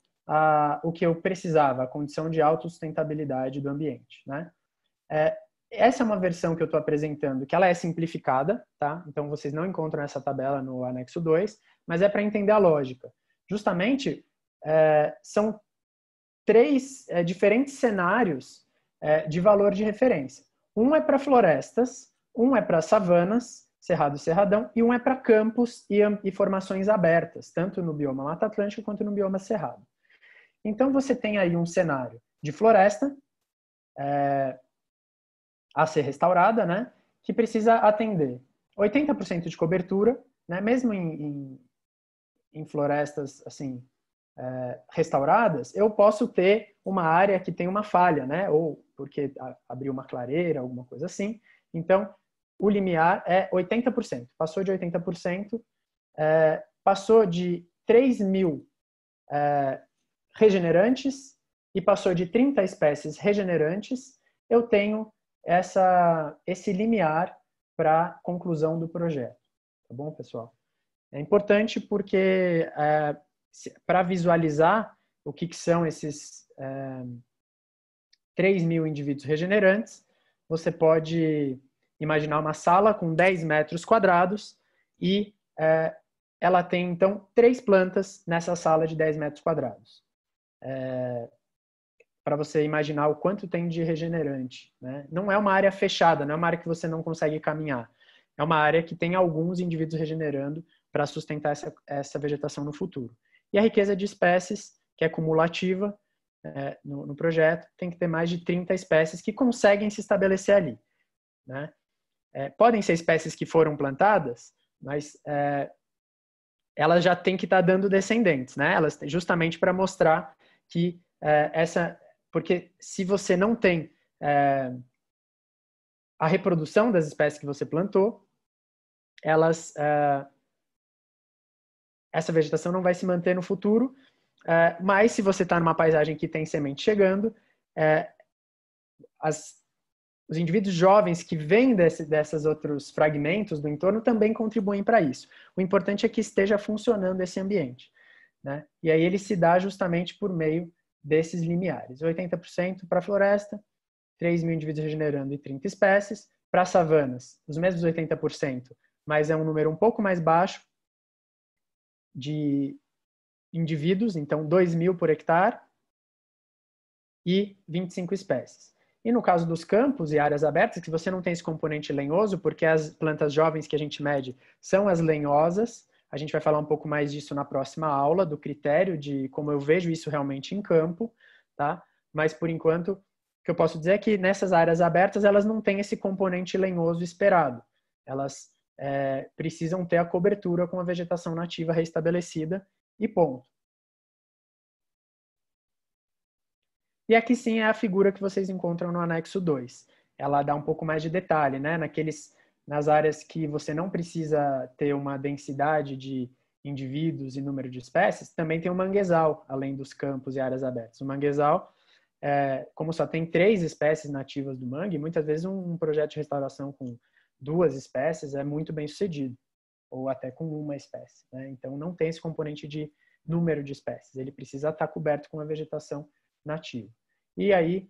o que eu precisava, a condição de autossustentabilidade do ambiente, né? Essa é uma versão que eu estou apresentando, que ela é simplificada, tá? Então vocês não encontram essa tabela no anexo 2, mas é para entender a lógica. Justamente, são 3 diferentes cenários de valor de referência. Um é para florestas, um é para savanas, cerrado e cerradão, e um é para campos e formações abertas, tanto no bioma Mata Atlântica quanto no bioma Cerrado. Então você tem aí um cenário de floresta, a ser restaurada, né, que precisa atender 80% de cobertura, né, mesmo em florestas assim, restauradas, eu posso ter uma área que tem uma falha, né, ou porque abriu uma clareira, alguma coisa assim. Então, o limiar é 80%. Passou de 80%, passou de 3.000 regenerantes e passou de 30 espécies regenerantes, eu tenho esse limiar para a conclusão do projeto. Tá bom, pessoal? É importante porque, para visualizar, o que são esses 3.000 indivíduos regenerantes, você pode imaginar uma sala com 10 metros quadrados e ela tem, então, 3 plantas nessa sala de 10 metros quadrados. Para você imaginar o quanto tem de regenerante, né? Não é uma área fechada, não é uma área que você não consegue caminhar. É uma área que tem alguns indivíduos regenerando para sustentar essa vegetação no futuro. E a riqueza de espécies, que é cumulativa no projeto, tem que ter mais de 30 espécies que conseguem se estabelecer ali, né? Podem ser espécies que foram plantadas, mas elas já têm que estar dando descendentes, né? Elas justamente para mostrar que porque se você não tem a reprodução das espécies que você plantou, essa vegetação não vai se manter no futuro, mas se você está numa paisagem que tem semente chegando, os indivíduos jovens que vêm desses outros fragmentos do entorno também contribuem para isso. O importante é que esteja funcionando esse ambiente, né? E aí ele se dá justamente por meio desses limiares. 80% para a floresta, 3.000 indivíduos regenerando e 30 espécies. Para savanas, os mesmos 80%, mas é um número um pouco mais baixo de indivíduos, então 2.000 por hectare e 25 espécies. E no caso dos campos e áreas abertas, que você não tem esse componente lenhoso, porque as plantas jovens que a gente mede são as lenhosas. A gente vai falar um pouco mais disso na próxima aula, do critério de como eu vejo isso realmente em campo, tá? Mas, por enquanto, o que eu posso dizer é que nessas áreas abertas, elas não têm esse componente lenhoso esperado. Elas precisam ter a cobertura com a vegetação nativa restabelecida e ponto. E aqui sim é a figura que vocês encontram no anexo 2. Ela dá um pouco mais de detalhe, né? Nas áreas que você não precisa ter uma densidade de indivíduos e número de espécies, também tem o manguezal, além dos campos e áreas abertas. O manguezal, como só tem 3 espécies nativas do mangue, muitas vezes um projeto de restauração com 2 espécies é muito bem sucedido, ou até com uma espécie, né? Então não tem esse componente de número de espécies, ele precisa estar coberto com a vegetação nativa. E aí,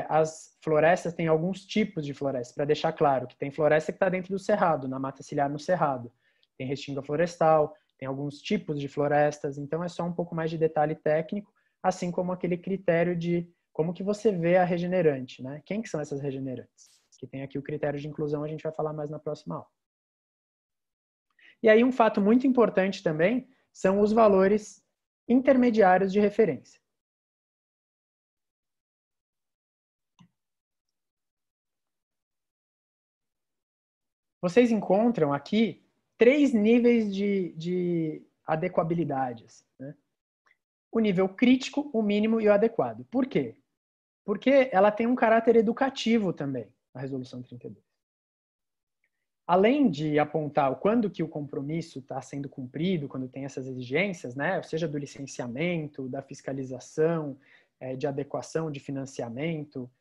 as florestas têm alguns tipos de florestas, para deixar claro que tem floresta que está dentro do cerrado, na mata ciliar no cerrado. Tem restinga florestal, tem alguns tipos de florestas, então é só um pouco mais de detalhe técnico, assim como aquele critério de como que você vê a regenerante, né? Quem que são essas regenerantes? Que tem aqui o critério de inclusão, a gente vai falar mais na próxima aula. E aí um fato muito importante também são os valores intermediários de referência. Vocês encontram aqui 3 níveis de adequabilidade, né? O nível crítico, o mínimo e o adequado. Por quê? Porque ela tem um caráter educativo também, a Resolução 32. Além de apontar quando que o compromisso está sendo cumprido, quando tem essas exigências, né? Seja do licenciamento, da fiscalização, de adequação de financiamento,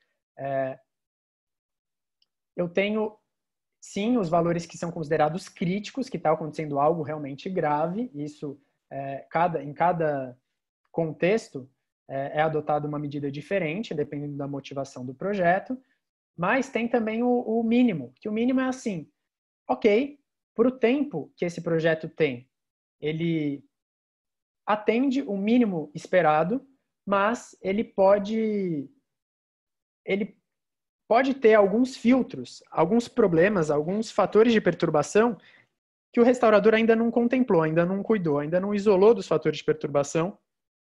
eu tenho sim, os valores que são considerados críticos, que está acontecendo algo realmente grave, isso em cada contexto é adotada uma medida diferente, dependendo da motivação do projeto, mas tem também o mínimo, que o mínimo é assim, ok, por o tempo que esse projeto tem, ele atende o mínimo esperado, mas ele pode ter alguns filtros, alguns problemas, alguns fatores de perturbação que o restaurador ainda não contemplou, ainda não cuidou, ainda não isolou dos fatores de perturbação,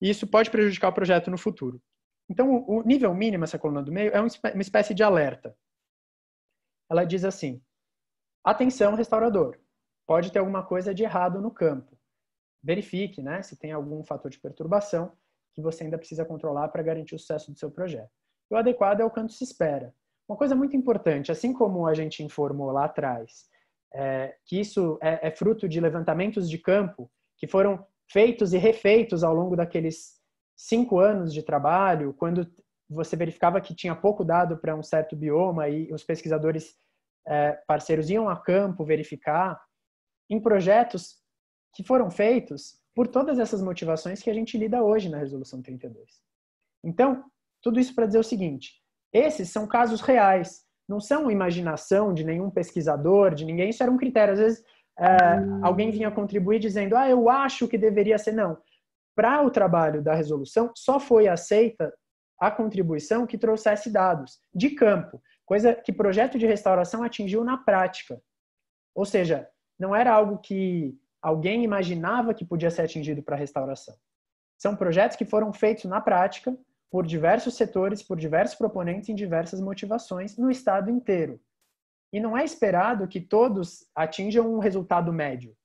e isso pode prejudicar o projeto no futuro. Então, o nível mínimo, essa coluna do meio, é uma espécie de alerta. Ela diz assim, atenção, restaurador, pode ter alguma coisa de errado no campo. Verifique, né, se tem algum fator de perturbação que você ainda precisa controlar para garantir o sucesso do seu projeto. O adequado é o quanto se espera. Uma coisa muito importante, assim como a gente informou lá atrás, que isso é fruto de levantamentos de campo que foram feitos e refeitos ao longo daqueles 5 anos de trabalho, quando você verificava que tinha pouco dado para um certo bioma e os pesquisadores parceiros iam a campo verificar, em projetos que foram feitos por todas essas motivações que a gente lida hoje na Resolução 32. Então, tudo isso para dizer o seguinte, esses são casos reais, não são imaginação de nenhum pesquisador, de ninguém, isso era um critério. Às vezes, alguém vinha contribuir dizendo, eu acho que deveria ser. Não. Para o trabalho da resolução, só foi aceita a contribuição que trouxesse dados de campo, coisa que projeto de restauração atingiu na prática. Ou seja, não era algo que alguém imaginava que podia ser atingido para a restauração. São projetos que foram feitos na prática, por diversos setores, por diversos proponentes em diversas motivações no estado inteiro. E não é esperado que todos atinjam um resultado médio.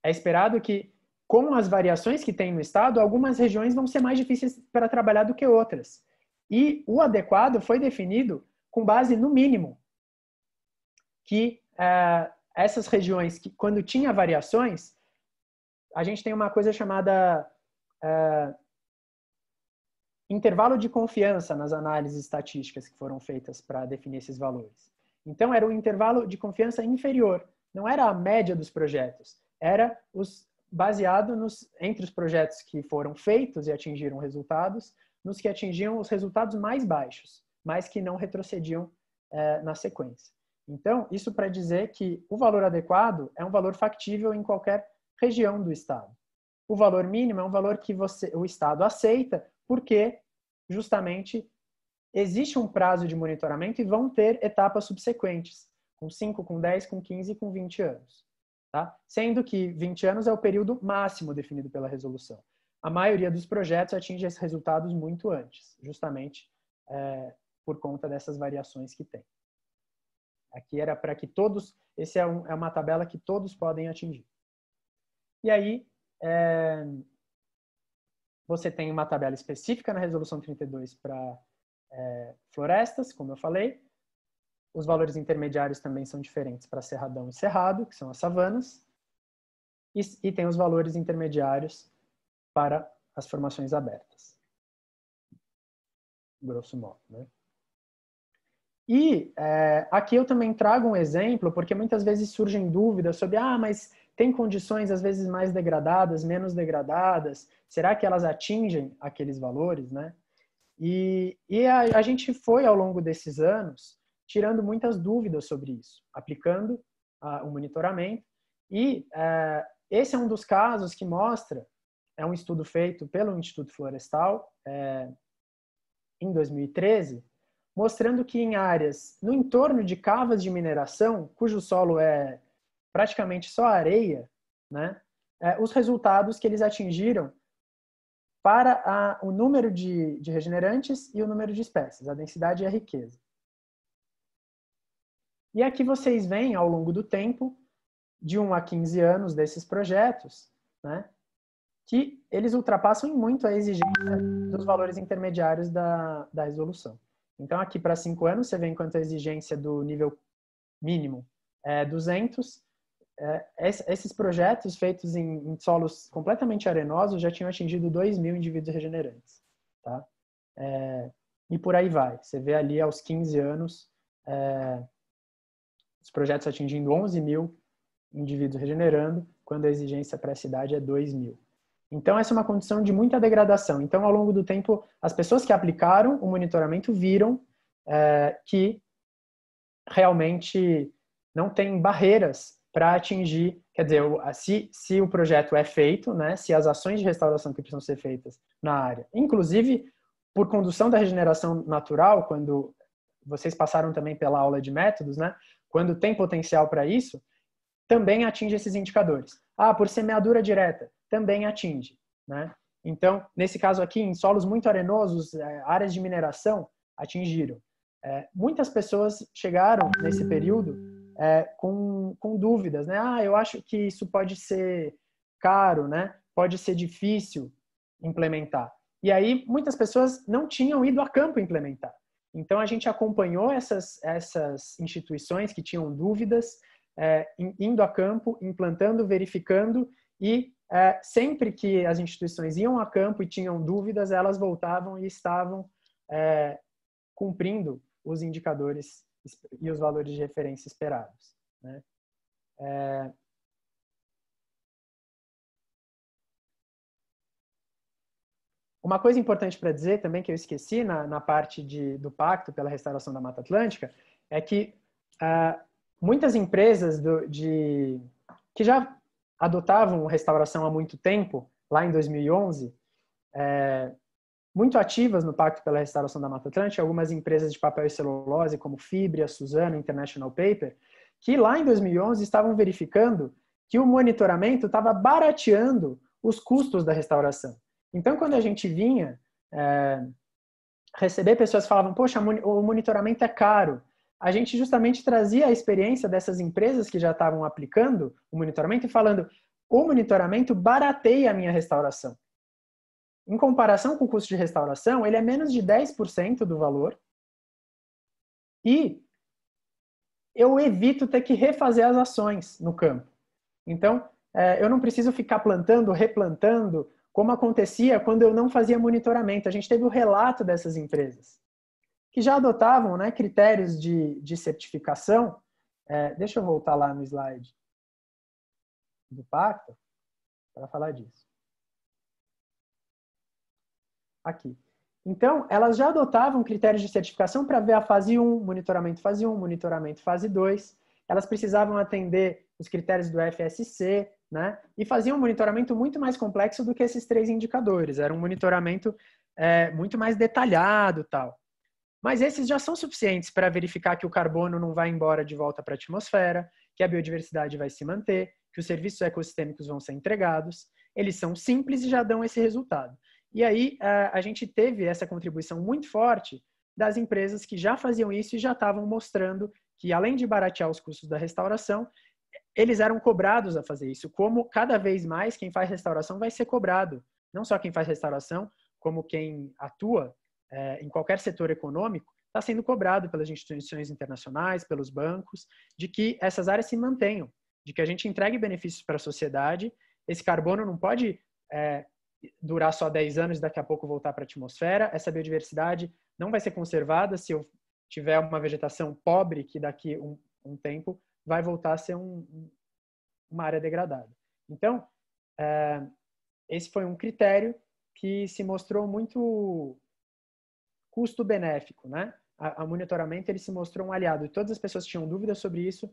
É esperado que, com as variações que tem no estado, algumas regiões vão ser mais difíceis para trabalhar do que outras. E o adequado foi definido com base no mínimo que essas regiões, que quando tinha variações, a gente tem uma coisa chamada intervalo de confiança nas análises estatísticas que foram feitas para definir esses valores. Então, era um intervalo de confiança inferior. Não era a média dos projetos. Era baseado entre os projetos que foram feitos e atingiram resultados, nos que atingiam os resultados mais baixos, mas que não retrocediam na sequência. Então, isso para dizer que o valor adequado é um valor factível em qualquer região do estado. O valor mínimo é um valor que o estado aceita, porque justamente existe um prazo de monitoramento e vão ter etapas subsequentes, com 5, com 10, com 15 e com 20 anos. Tá? Sendo que 20 anos é o período máximo definido pela resolução. A maioria dos projetos atinge esses resultados muito antes, justamente por conta dessas variações que tem. Aqui era para que todos, esse é uma tabela que todos podem atingir. E aí, você tem uma tabela específica na Resolução 32 para florestas, como eu falei. Os valores intermediários também são diferentes para cerradão e cerrado, que são as savanas. E tem os valores intermediários para as formações abertas. Grosso modo, né? E aqui eu também trago um exemplo, porque muitas vezes surgem dúvidas sobre, mas tem condições às vezes mais degradadas, menos degradadas, será que elas atingem aqueles valores, né? E a gente foi, ao longo desses anos, tirando muitas dúvidas sobre isso, aplicando o monitoramento. E esse é um dos casos que mostra, é um estudo feito pelo Instituto Florestal em 2013, mostrando que em áreas no entorno de cavas de mineração, cujo solo é praticamente só areia, né, os resultados que eles atingiram para o número de regenerantes e o número de espécies, a densidade e a riqueza. E aqui vocês veem, ao longo do tempo, de 1 a 15 anos desses projetos, né, que eles ultrapassam em muito a exigência dos valores intermediários da resolução. Então, aqui para 5 anos, você vê enquanto a exigência do nível mínimo é 200, esses projetos feitos em solos completamente arenosos já tinham atingido 2.000 indivíduos regenerantes. Tá? E por aí vai. Você vê ali aos 15 anos os projetos atingindo 11.000 indivíduos regenerando, quando a exigência para essa idade é 2.000. Então, essa é uma condição de muita degradação. Então, ao longo do tempo, as pessoas que aplicaram o monitoramento viram que realmente não tem barreiras para atingir, quer dizer, se o projeto é feito, né, se as ações de restauração que precisam ser feitas na área, inclusive por condução da regeneração natural, quando vocês passaram também pela aula de métodos, né, quando tem potencial para isso, também atinge esses indicadores. Por semeadura direta, também atinge, né? Então, nesse caso aqui, em solos muito arenosos, áreas de mineração, atingiram. Muitas pessoas chegaram nesse período com dúvidas, né? Eu acho que isso pode ser caro, né? Pode ser difícil implementar. E aí, muitas pessoas não tinham ido a campo implementar. Então, a gente acompanhou essas instituições que tinham dúvidas, indo a campo, implantando, verificando, e sempre que as instituições iam a campo e tinham dúvidas, elas voltavam e estavam cumprindo os indicadores e os valores de referência esperados, né? uma coisa importante para dizer também, que eu esqueci na parte do Pacto pela Restauração da Mata Atlântica, é que muitas empresas que já adotavam restauração há muito tempo, lá em 2011, muito ativas no Pacto pela Restauração da Mata Atlântica, algumas empresas de papel e celulose, como Fibria, Suzano, International Paper, que lá em 2011 estavam verificando que o monitoramento estava barateando os custos da restauração. Então, quando a gente vinha receber pessoas que falavam, poxa, o monitoramento é caro, a gente justamente trazia a experiência dessas empresas que já estavam aplicando o monitoramento e falando, o monitoramento barateia a minha restauração. Em comparação com o custo de restauração, ele é menos de 10% do valor e eu evito ter que refazer as ações no campo. Então, eu não preciso ficar plantando, replantando, como acontecia quando eu não fazia monitoramento. A gente teve o relato dessas empresas que já adotavam, né, critérios de certificação. Deixa eu voltar lá no slide do Pacto para falar disso. Aqui. Então, elas já adotavam critérios de certificação para ver a fase 1, monitoramento fase 1, monitoramento fase 2. Elas precisavam atender os critérios do FSC, né? E faziam um monitoramento muito mais complexo do que esses 3 indicadores. Era um monitoramento muito mais detalhado, tal. Mas esses já são suficientes para verificar que o carbono não vai embora de volta para a atmosfera, que a biodiversidade vai se manter, que os serviços ecossistêmicos vão ser entregados. Eles são simples e já dão esse resultado. E aí a gente teve essa contribuição muito forte das empresas que já faziam isso e já estavam mostrando que, além de baratear os custos da restauração, eles eram cobrados a fazer isso. Como cada vez mais quem faz restauração vai ser cobrado. Não só quem faz restauração, como quem atua em qualquer setor econômico, está sendo cobrado pelas instituições internacionais, pelos bancos, de que essas áreas se mantenham, de que a gente entregue benefícios para a sociedade. Esse carbono não pode durar só 10 anos e daqui a pouco voltar para a atmosfera. Essa biodiversidade não vai ser conservada se eu tiver uma vegetação pobre que daqui um tempo vai voltar a ser uma área degradada. Então, esse foi um critério que se mostrou muito custo-benéfico, né? O monitoramento ele se mostrou um aliado. E todas as pessoas que tinham dúvidas sobre isso,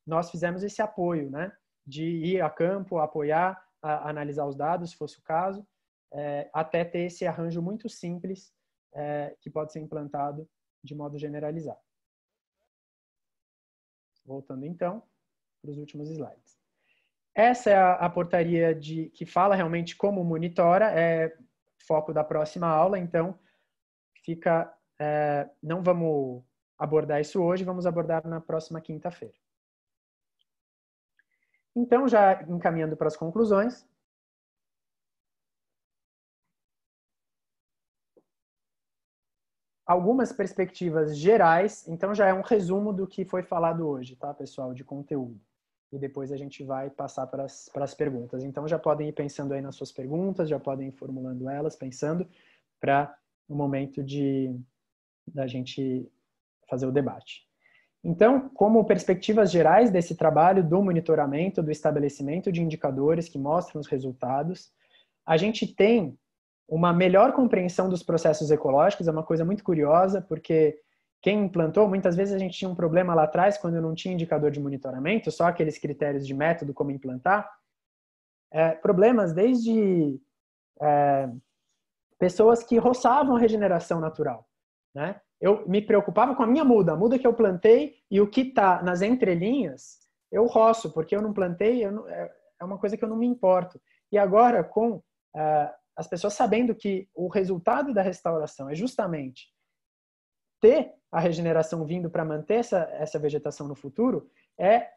nós fizemos esse apoio, né? De ir a campo, apoiar, analisar os dados, se fosse o caso, até ter esse arranjo muito simples que pode ser implantado de modo generalizado. Voltando então para os últimos slides. Essa é a portaria que fala realmente como monitora, é foco da próxima aula, então não vamos abordar isso hoje, vamos abordar na próxima quinta-feira. Então, já encaminhando para as conclusões, algumas perspectivas gerais, então já é um resumo do que foi falado hoje, tá, pessoal, de conteúdo. E depois a gente vai passar para as perguntas. Então já podem ir pensando aí nas suas perguntas, já podem ir formulando elas, pensando, para o momento da gente fazer o debate. Então, como perspectivas gerais desse trabalho do monitoramento, do estabelecimento de indicadores que mostram os resultados, a gente tem uma melhor compreensão dos processos ecológicos, é uma coisa muito curiosa, porque quem implantou, muitas vezes a gente tinha um problema lá atrás, quando não tinha indicador de monitoramento, só aqueles critérios de método, como implantar, problemas desde pessoas que roçavam a regeneração natural, né? Eu me preocupava com a minha muda, a muda que eu plantei e o que está nas entrelinhas, eu roço, porque eu não plantei, é uma coisa que eu não me importo. E agora, com as pessoas sabendo que o resultado da restauração é justamente ter a regeneração vindo para manter essa vegetação no futuro, é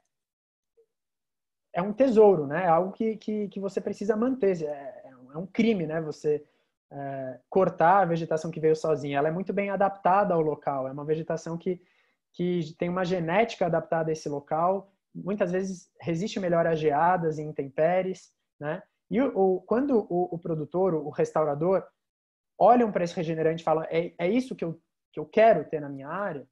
um tesouro, né? É algo que você precisa manter. É um crime, né? Você cortar a vegetação que veio sozinha. Ela é muito bem adaptada ao local. É uma vegetação que tem uma genética adaptada a esse local. Muitas vezes resiste melhor a geadas e intempéries, né? E quando o produtor, o restaurador, olham para esse regenerante e falam é isso que eu quero ter na minha área,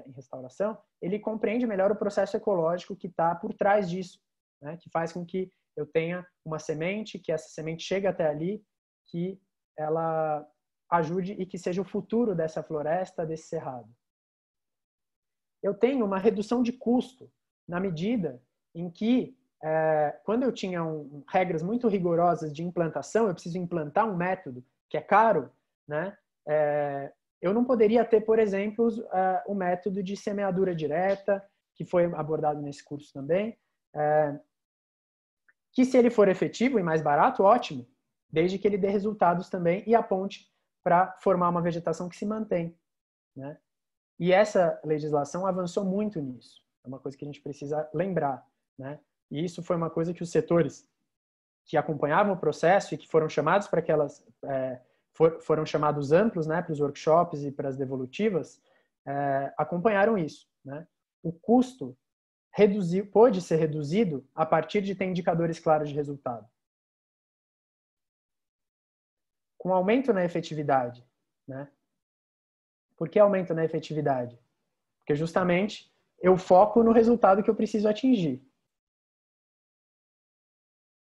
em restauração, ele compreende melhor o processo ecológico que está por trás disso, né? Que faz com que eu tenha uma semente, que essa semente chegue até ali, que ela ajude e que seja o futuro dessa floresta, desse cerrado. Eu tenho uma redução de custo na medida em que, quando eu tinha regras muito rigorosas de implantação, eu preciso implantar um método que é caro, né? Eu não poderia ter, por exemplo, o método de semeadura direta, que foi abordado nesse curso também, que se ele for efetivo e mais barato, ótimo, desde que ele dê resultados também e aponte para formar uma vegetação que se mantém, né? E essa legislação avançou muito nisso. É uma coisa que a gente precisa lembrar, né? E isso foi uma coisa que os setores que acompanhavam o processo e que foram chamados para aquelas foram chamados amplos, né, para os workshops e para as devolutivas, acompanharam isso, né? O custo pôde ser reduzido a partir de ter indicadores claros de resultado. Com aumento na efetividade, né? Por que aumento na efetividade? Porque justamente eu foco no resultado que eu preciso atingir.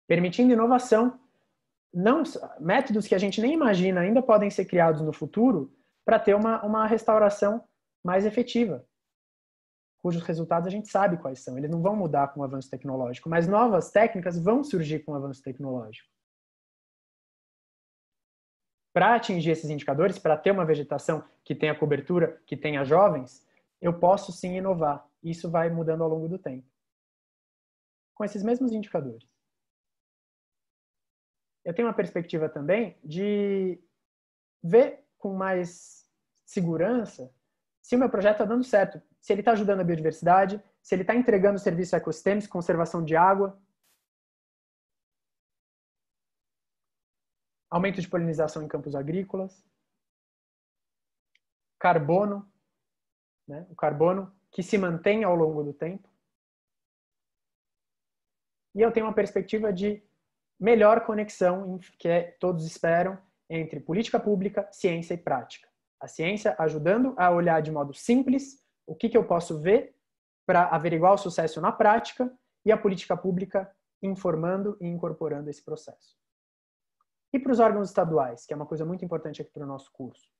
Permitindo inovação, métodos que a gente nem imagina ainda podem ser criados no futuro para ter uma restauração mais efetiva, cujos resultados a gente sabe quais são. Eles não vão mudar com o avanço tecnológico, mas novas técnicas vão surgir com o avanço tecnológico. Para atingir esses indicadores, para ter uma vegetação que tenha cobertura, que tenha jovens, eu posso sim inovar. Isso vai mudando ao longo do tempo. Com esses mesmos indicadores. Eu tenho uma perspectiva também de ver com mais segurança se o meu projeto está dando certo, se ele está ajudando a biodiversidade, se ele está entregando serviço a ecossistemas, conservação de água, aumento de polinização em campos agrícolas, carbono, né? O carbono que se mantém ao longo do tempo. E eu tenho uma perspectiva de melhor conexão, que todos esperam, entre política pública, ciência e prática. A ciência ajudando a olhar de modo simples o que eu posso ver para averiguar o sucesso na prática, e a política pública informando e incorporando esse processo. E para os órgãos estaduais, que é uma coisa muito importante aqui para o nosso curso.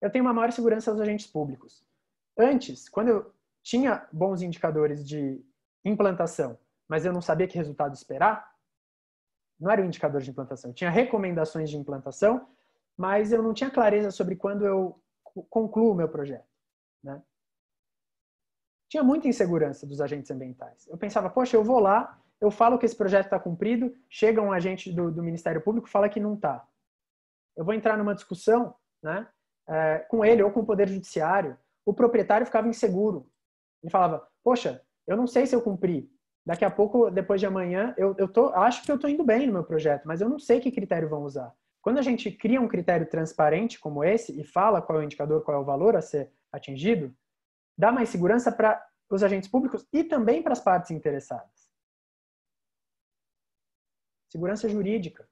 Eu tenho uma maior segurança dos agentes públicos. Antes, quando eu tinha bons indicadores de implantação, mas eu não sabia que resultado esperar, não era o indicador de implantação. Eu tinha recomendações de implantação, mas eu não tinha clareza sobre quando eu concluo o meu projeto, né? Tinha muita insegurança dos agentes ambientais. Eu pensava, poxa, eu vou lá, eu falo que esse projeto está cumprido, chega um agente do Ministério Público e fala que não está. Eu vou entrar numa discussão, né, com ele ou com o Poder Judiciário. O proprietário ficava inseguro. Ele falava, poxa, eu não sei se eu cumpri. Daqui a pouco, depois de amanhã, acho que eu estou indo bem no meu projeto, mas eu não sei que critério vão usar. Quando a gente cria um critério transparente como esse e fala qual é o indicador, qual é o valor a ser atingido, dá mais segurança para os agentes públicos e também para as partes interessadas. Segurança jurídica,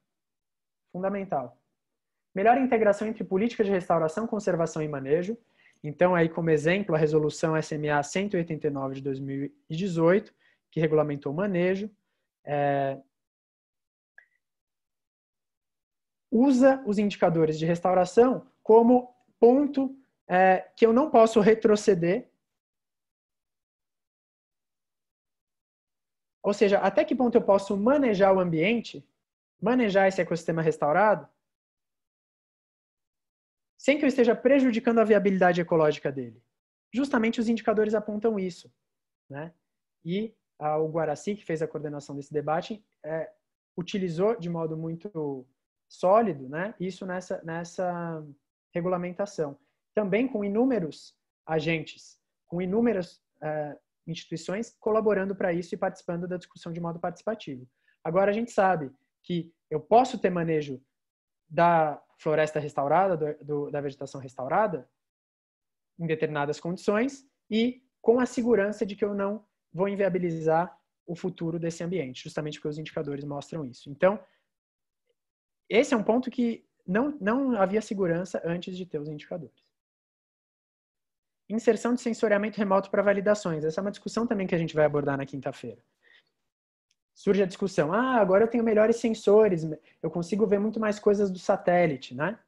fundamental. Melhor integração entre políticas de restauração, conservação e manejo. Então, aí como exemplo, a resolução SMA 189 de 2018, que regulamentou o manejo, usa os indicadores de restauração como ponto que eu não posso retroceder. Ou seja, até que ponto eu posso manejar o ambiente, manejar esse ecossistema restaurado, sem que eu esteja prejudicando a viabilidade ecológica dele. Justamente os indicadores apontam isso, né? E o Guaraci, que fez a coordenação desse debate, utilizou de modo muito sólido, né, isso nessa regulamentação. Também com inúmeros agentes, com inúmeras instituições colaborando para isso e participando da discussão de modo participativo. Agora a gente sabe que eu posso ter manejo da floresta restaurada, da vegetação restaurada, em determinadas condições e com a segurança de que eu não vou inviabilizar o futuro desse ambiente, justamente porque os indicadores mostram isso. Então, esse é um ponto que não havia segurança antes de ter os indicadores. Inserção de sensoriamento remoto para validações. Essa é uma discussão também que a gente vai abordar na quinta-feira. surge a discussão, agora eu tenho melhores sensores, eu consigo ver muito mais coisas do satélite, né?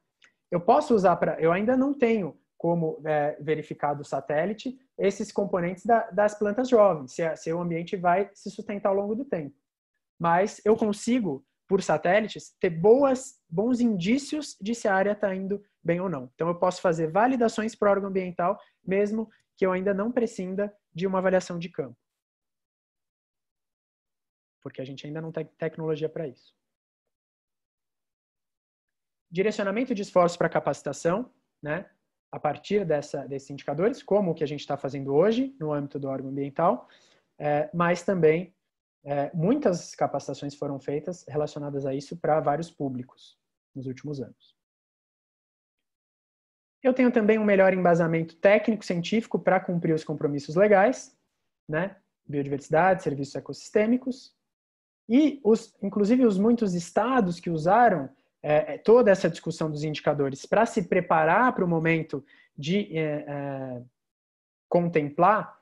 Eu posso usar eu ainda não tenho como verificar do satélite esses componentes das plantas jovens, se o ambiente vai se sustentar ao longo do tempo. Mas eu consigo, por satélites, ter bons indícios de se a área está indo bem ou não. Então, eu posso fazer validações para o órgão ambiental, mesmo que eu ainda não prescinda de uma avaliação de campo. Porque a gente ainda não tem tecnologia para isso. Direcionamento de esforços para capacitação, né? A partir desses indicadores, como o que a gente está fazendo hoje no âmbito do órgão ambiental, mas também muitas capacitações foram feitas relacionadas a isso para vários públicos nos últimos anos. Eu tenho também um melhor embasamento técnico-científico para cumprir os compromissos legais, né? Biodiversidade, serviços ecossistêmicos, e inclusive os muitos estados que usaram toda essa discussão dos indicadores para se preparar para o momento de contemplar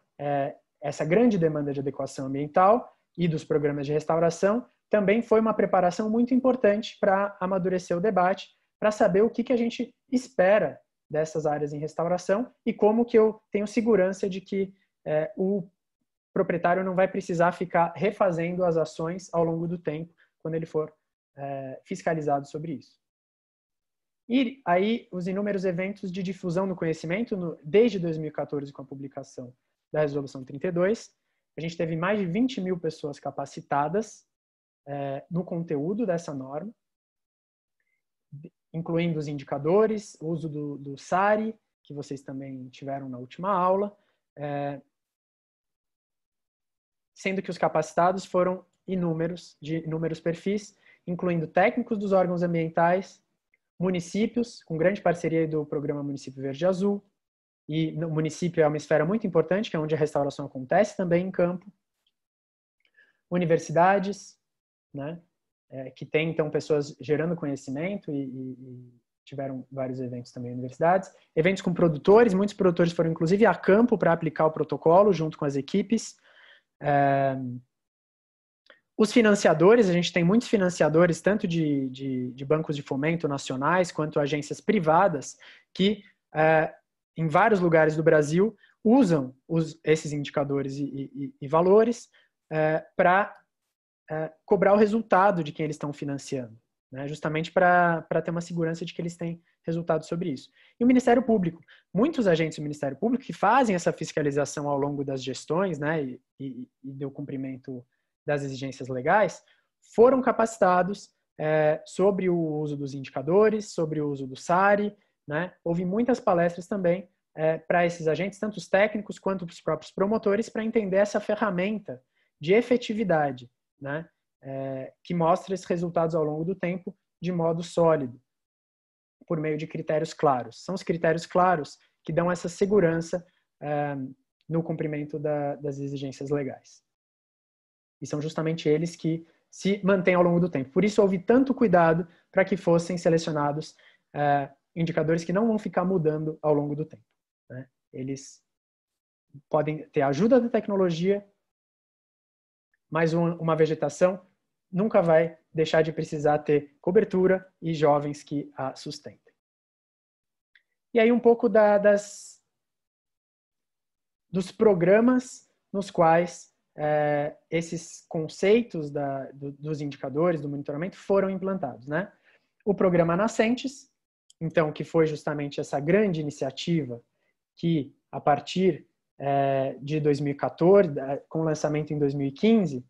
essa grande demanda de adequação ambiental e dos programas de restauração, também foi uma preparação muito importante para amadurecer o debate, para saber o que a gente espera dessas áreas em restauração e como que eu tenho segurança de que o proprietário não vai precisar ficar refazendo as ações ao longo do tempo, quando ele for fiscalizado sobre isso. E aí, os inúmeros eventos de difusão do conhecimento, desde 2014, com a publicação da Resolução 32, a gente teve mais de 20 mil pessoas capacitadas no conteúdo dessa norma, incluindo os indicadores, o uso do SARI, que vocês também tiveram na última aula, sendo que os capacitados foram de inúmeros perfis, incluindo técnicos dos órgãos ambientais, municípios, com grande parceria do programa Município Verde e Azul, e no município é uma esfera muito importante, que é onde a restauração acontece também em campo, universidades, né, que tem então pessoas gerando conhecimento e tiveram vários eventos também em universidades, eventos com produtores, muitos produtores foram inclusive a campo para aplicar o protocolo junto com as equipes. Os financiadores, a gente tem muitos financiadores, tanto de bancos de fomento nacionais, quanto agências privadas, que em vários lugares do Brasil usam esses indicadores e valores para cobrar o resultado de quem eles estão financiando, né? Justamente para ter uma segurança de que eles têm resultado sobre isso. E o Ministério Público, muitos agentes do Ministério Público que fazem essa fiscalização ao longo das gestões, né, e do cumprimento das exigências legais, foram capacitados sobre o uso dos indicadores, sobre o uso do SARI, né? Houve muitas palestras também para esses agentes, tanto os técnicos quanto os próprios promotores, para entender essa ferramenta de efetividade, né? Que mostra esses resultados ao longo do tempo de modo sólido, por meio de critérios claros. São os critérios claros que dão essa segurança no cumprimento das exigências legais. E são justamente eles que se mantêm ao longo do tempo. Por isso houve tanto cuidado para que fossem selecionados indicadores que não vão ficar mudando ao longo do tempo, né? Eles podem ter a ajuda da tecnologia, mas uma vegetação nunca vai deixar de precisar ter cobertura e jovens que a sustentem. E aí um pouco dos programas nos quais esses conceitos dos indicadores, do monitoramento, foram implantados, né? O programa Nascentes, então, que foi justamente essa grande iniciativa que, a partir de 2014, com o lançamento em 2015,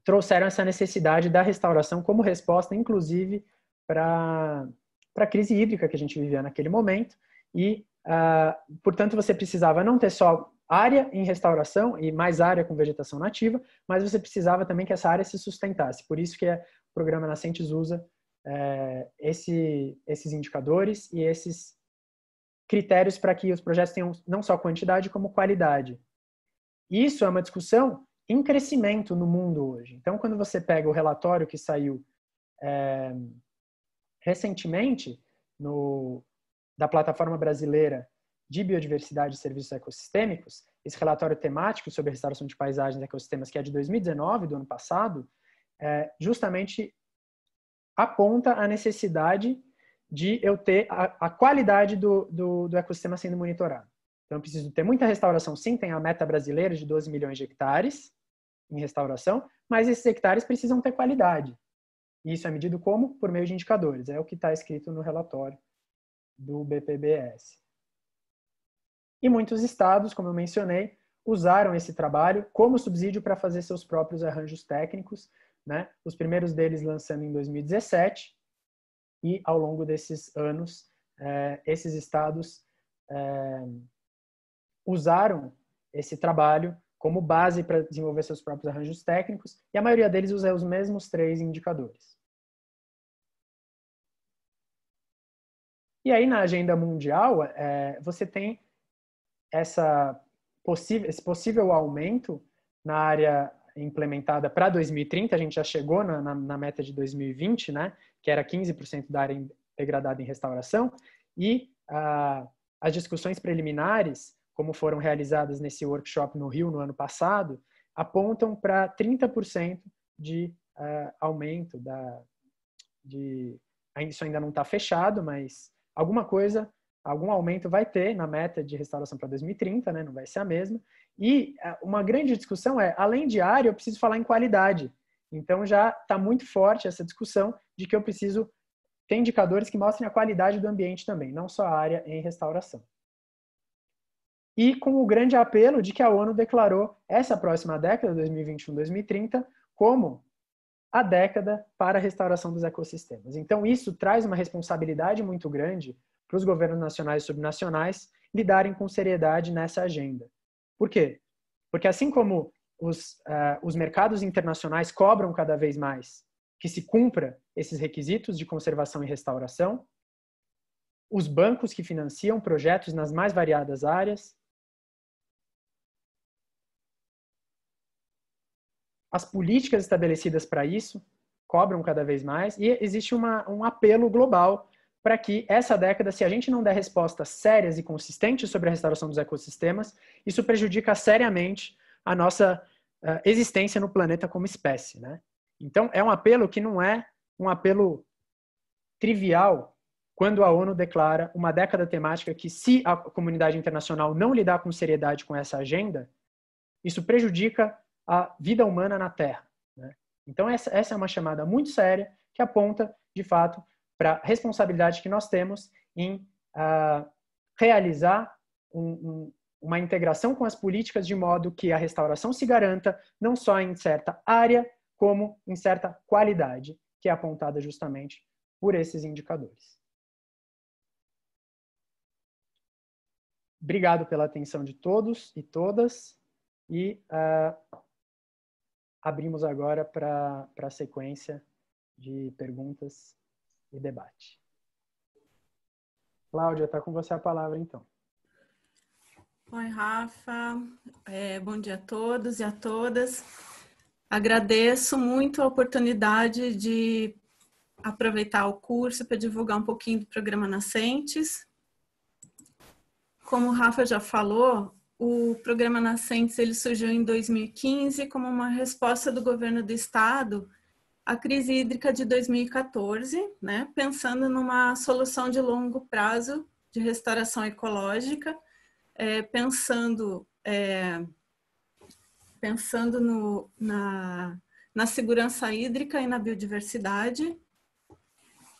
trouxeram essa necessidade da restauração como resposta, inclusive, para a crise hídrica que a gente vivia naquele momento. E, portanto, você precisava não ter só área em restauração e mais área com vegetação nativa, mas você precisava também que essa área se sustentasse. Por isso que o programa Nascentes usa esses indicadores e esses critérios para que os projetos tenham não só quantidade, como qualidade. Isso é uma discussão em crescimento no mundo hoje. Então, quando você pega o relatório que saiu recentemente da Plataforma Brasileira de Biodiversidade e Serviços Ecossistêmicos, esse relatório temático sobre a restauração de paisagens e ecossistemas, que é de 2019, do ano passado, justamente aponta a necessidade de eu ter a qualidade do ecossistema sendo monitorado. Então, eu preciso ter muita restauração, sim, tem a meta brasileira de 12 milhões de hectares em restauração, mas esses hectares precisam ter qualidade. E isso é medido como? Por meio de indicadores. É o que está escrito no relatório do BPBS. E muitos estados, como eu mencionei, usaram esse trabalho como subsídio para fazer seus próprios arranjos técnicos, né? Os primeiros deles lançando em 2017, e ao longo desses anos, esses estados usaram esse trabalho como base para desenvolver seus próprios arranjos técnicos, e a maioria deles usa os mesmos 3 indicadores. E aí, na agenda mundial, você tem esse possível aumento na área implementada para 2030, a gente já chegou na meta de 2020, né, que era 15% da área degradada em restauração, e as discussões preliminares, como foram realizadas nesse workshop no Rio no ano passado, apontam para 30% de aumento isso ainda não está fechado, mas algum aumento vai ter na meta de restauração para 2030, né? Não vai ser a mesma. E uma grande discussão além de área, eu preciso falar em qualidade. Então já está muito forte essa discussão de que eu preciso ter indicadores que mostrem a qualidade do ambiente também, não só a área em restauração. E com o grande apelo de que a ONU declarou essa próxima década, 2021-2030, como a década para a restauração dos ecossistemas. Então, isso traz uma responsabilidade muito grande para os governos nacionais e subnacionais lidarem com seriedade nessa agenda. Por quê? Porque assim como os mercados internacionais cobram cada vez mais que se cumpra esses requisitos de conservação e restauração, os bancos que financiam projetos nas mais variadas áreas, as políticas estabelecidas para isso cobram cada vez mais, e existe um apelo global para que essa década, se a gente não der respostas sérias e consistentes sobre a restauração dos ecossistemas, isso prejudica seriamente a nossa existência no planeta como espécie, né? Então, é um apelo que não é um apelo trivial quando a ONU declara uma década temática que, se a comunidade internacional não lidar com seriedade com essa agenda, isso prejudica a vida humana na Terra, né? Então, essa é uma chamada muito séria que aponta, de fato, para a responsabilidade que nós temos em realizar uma integração com as políticas de modo que a restauração se garanta não só em certa área, como em certa qualidade, que é apontada justamente por esses indicadores. Obrigado pela atenção de todos e todas, e abrimos agora para a sequência de perguntas e debate. Cláudia, está com você a palavra, então. Oi, Rafa. Bom dia a todos e a todas. Agradeço muito a oportunidade de aproveitar o curso para divulgar um pouquinho do programa Nascentes. Como o Rafa já falou, o programa Nascentes ele surgiu em 2015 como uma resposta do governo do estado à crise hídrica de 2014, né, pensando numa solução de longo prazo de restauração ecológica, pensando na segurança hídrica e na biodiversidade.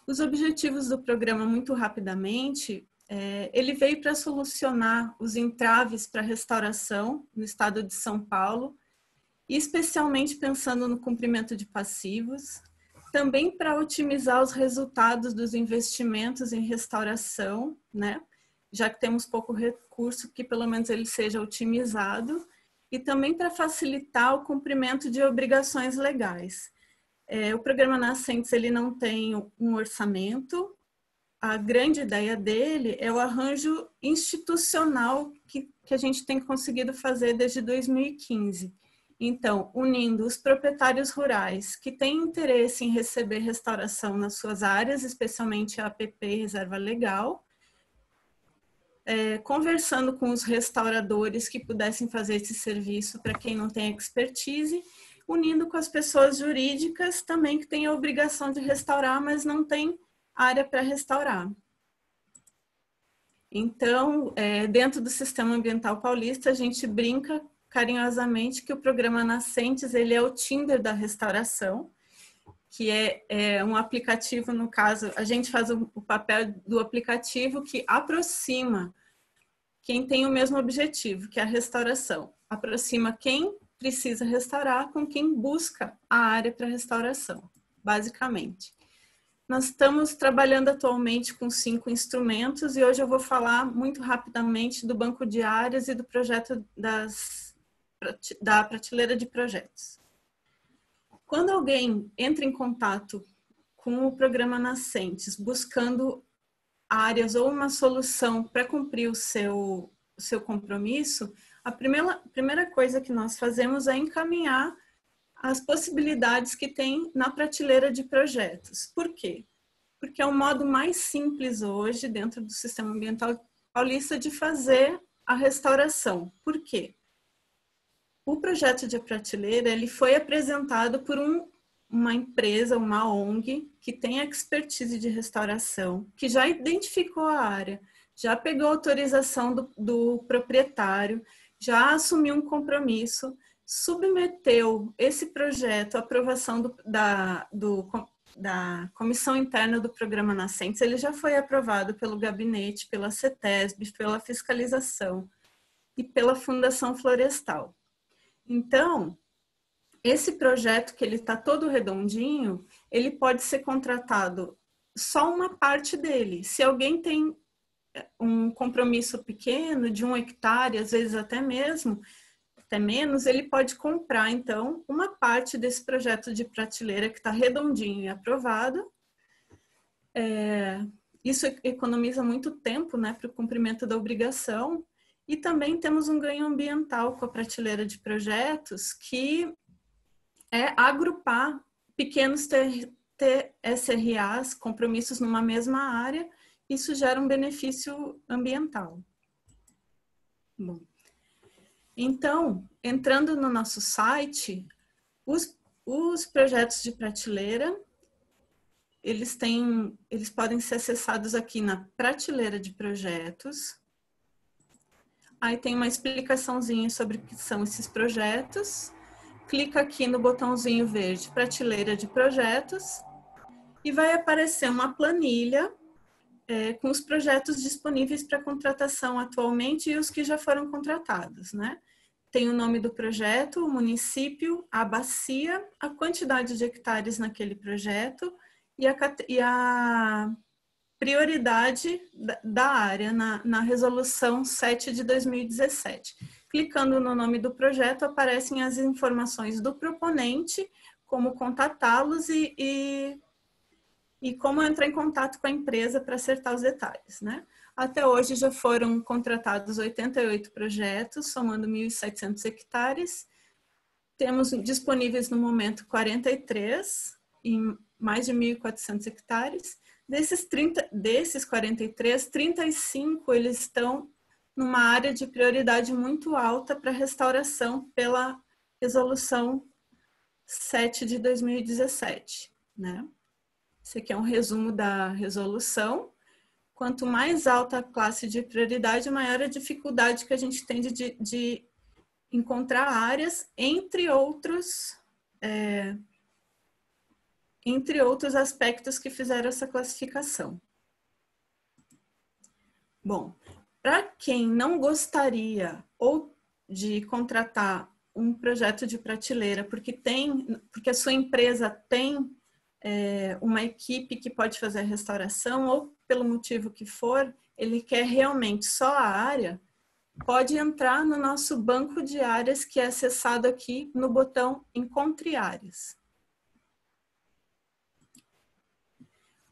Os objetivos do programa, muito rapidamente, ele veio para solucionar os entraves para a restauração no estado de São Paulo, especialmente pensando no cumprimento de passivos, também para otimizar os resultados dos investimentos em restauração, né? Já que temos pouco recurso, que pelo menos ele seja otimizado, e também para facilitar o cumprimento de obrigações legais. O programa Nascentes ele não tem um orçamento. A grande ideia dele é o arranjo institucional que a gente tem conseguido fazer desde 2015. Então, unindo os proprietários rurais que têm interesse em receber restauração nas suas áreas, especialmente a APP e Reserva Legal, conversando com os restauradores que pudessem fazer esse serviço para quem não tem expertise, unindo com as pessoas jurídicas também que têm a obrigação de restaurar, mas não tem área para restaurar. Então, dentro do Sistema Ambiental Paulista, a gente brinca carinhosamente que o programa Nascentes, ele é o Tinder da restauração, que é um aplicativo, no caso, a gente faz o papel do aplicativo que aproxima quem tem o mesmo objetivo, que é a restauração. Aproxima quem precisa restaurar com quem busca a área para restauração, basicamente. Nós estamos trabalhando atualmente com 5 instrumentos e hoje eu vou falar muito rapidamente do banco de áreas e do projeto da prateleira de projetos. Quando alguém entra em contato com o programa Nascentes, buscando áreas ou uma solução para cumprir o seu compromisso, a primeira coisa que nós fazemos é encaminhar as possibilidades que tem na prateleira de projetos. Por quê? Porque é o modo mais simples hoje, dentro do Sistema Ambiental Paulista, de fazer a restauração. Por quê? O projeto de prateleira, ele foi apresentado por uma empresa, uma ONG, que tem expertise de restauração, que já identificou a área, já pegou a autorização do proprietário, já assumiu um compromisso, submeteu esse projeto à aprovação da comissão interna do programa Nascentes. Ele já foi aprovado pelo gabinete, pela CETESB, pela fiscalização e pela Fundação Florestal. Então, esse projeto, que ele está todo redondinho, ele pode ser contratado só uma parte dele. Se alguém tem um compromisso pequeno de 1 hectare, às vezes até menos, ele pode comprar, então, uma parte desse projeto de prateleira que está redondinho e aprovado. Isso economiza muito tempo, né, para o cumprimento da obrigação. E também temos um ganho ambiental com a prateleira de projetos, que é agrupar pequenos TSRAs, compromissos numa mesma área. Isso gera um benefício ambiental. Bom, então, entrando no nosso site, os projetos de prateleira, eles podem ser acessados aqui na prateleira de projetos. Aí tem uma explicaçãozinha sobre o que são esses projetos. Clica aqui no botãozinho verde, prateleira de projetos, e vai aparecer uma planilha com os projetos disponíveis para contratação atualmente e os que já foram contratados, né? Tem o nome do projeto, o município, a bacia, a quantidade de hectares naquele projeto e a prioridade da área na resolução 7 de 2017. Clicando no nome do projeto, aparecem as informações do proponente, como contatá-los e como entrar em contato com a empresa para acertar os detalhes, né? Até hoje já foram contratados 88 projetos, somando 1.700 hectares. Temos disponíveis no momento 43, em mais de 1.400 hectares. Desses 43, 35 eles estão numa área de prioridade muito alta para restauração pela resolução 7 de 2017, né? Esse aqui é um resumo da resolução. Quanto mais alta a classe de prioridade, maior a dificuldade que a gente tem de encontrar áreas, entre outros aspectos que fizeram essa classificação. Bom, para quem não gostaria ou de contratar um projeto de prateleira, porque a sua empresa tem uma equipe que pode fazer a restauração, ou pelo motivo que for, ele quer realmente só a área, pode entrar no nosso banco de áreas, que é acessado aqui no botão Encontre Áreas.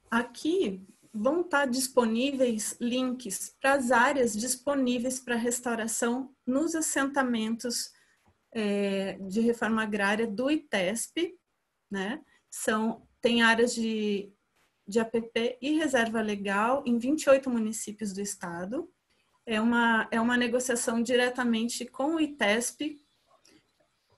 Aqui vão estar disponíveis links para as áreas disponíveis para restauração nos assentamentos de reforma agrária do ITESP, né? Tem áreas de APP e reserva legal em 28 municípios do estado. é uma negociação diretamente com o ITESP.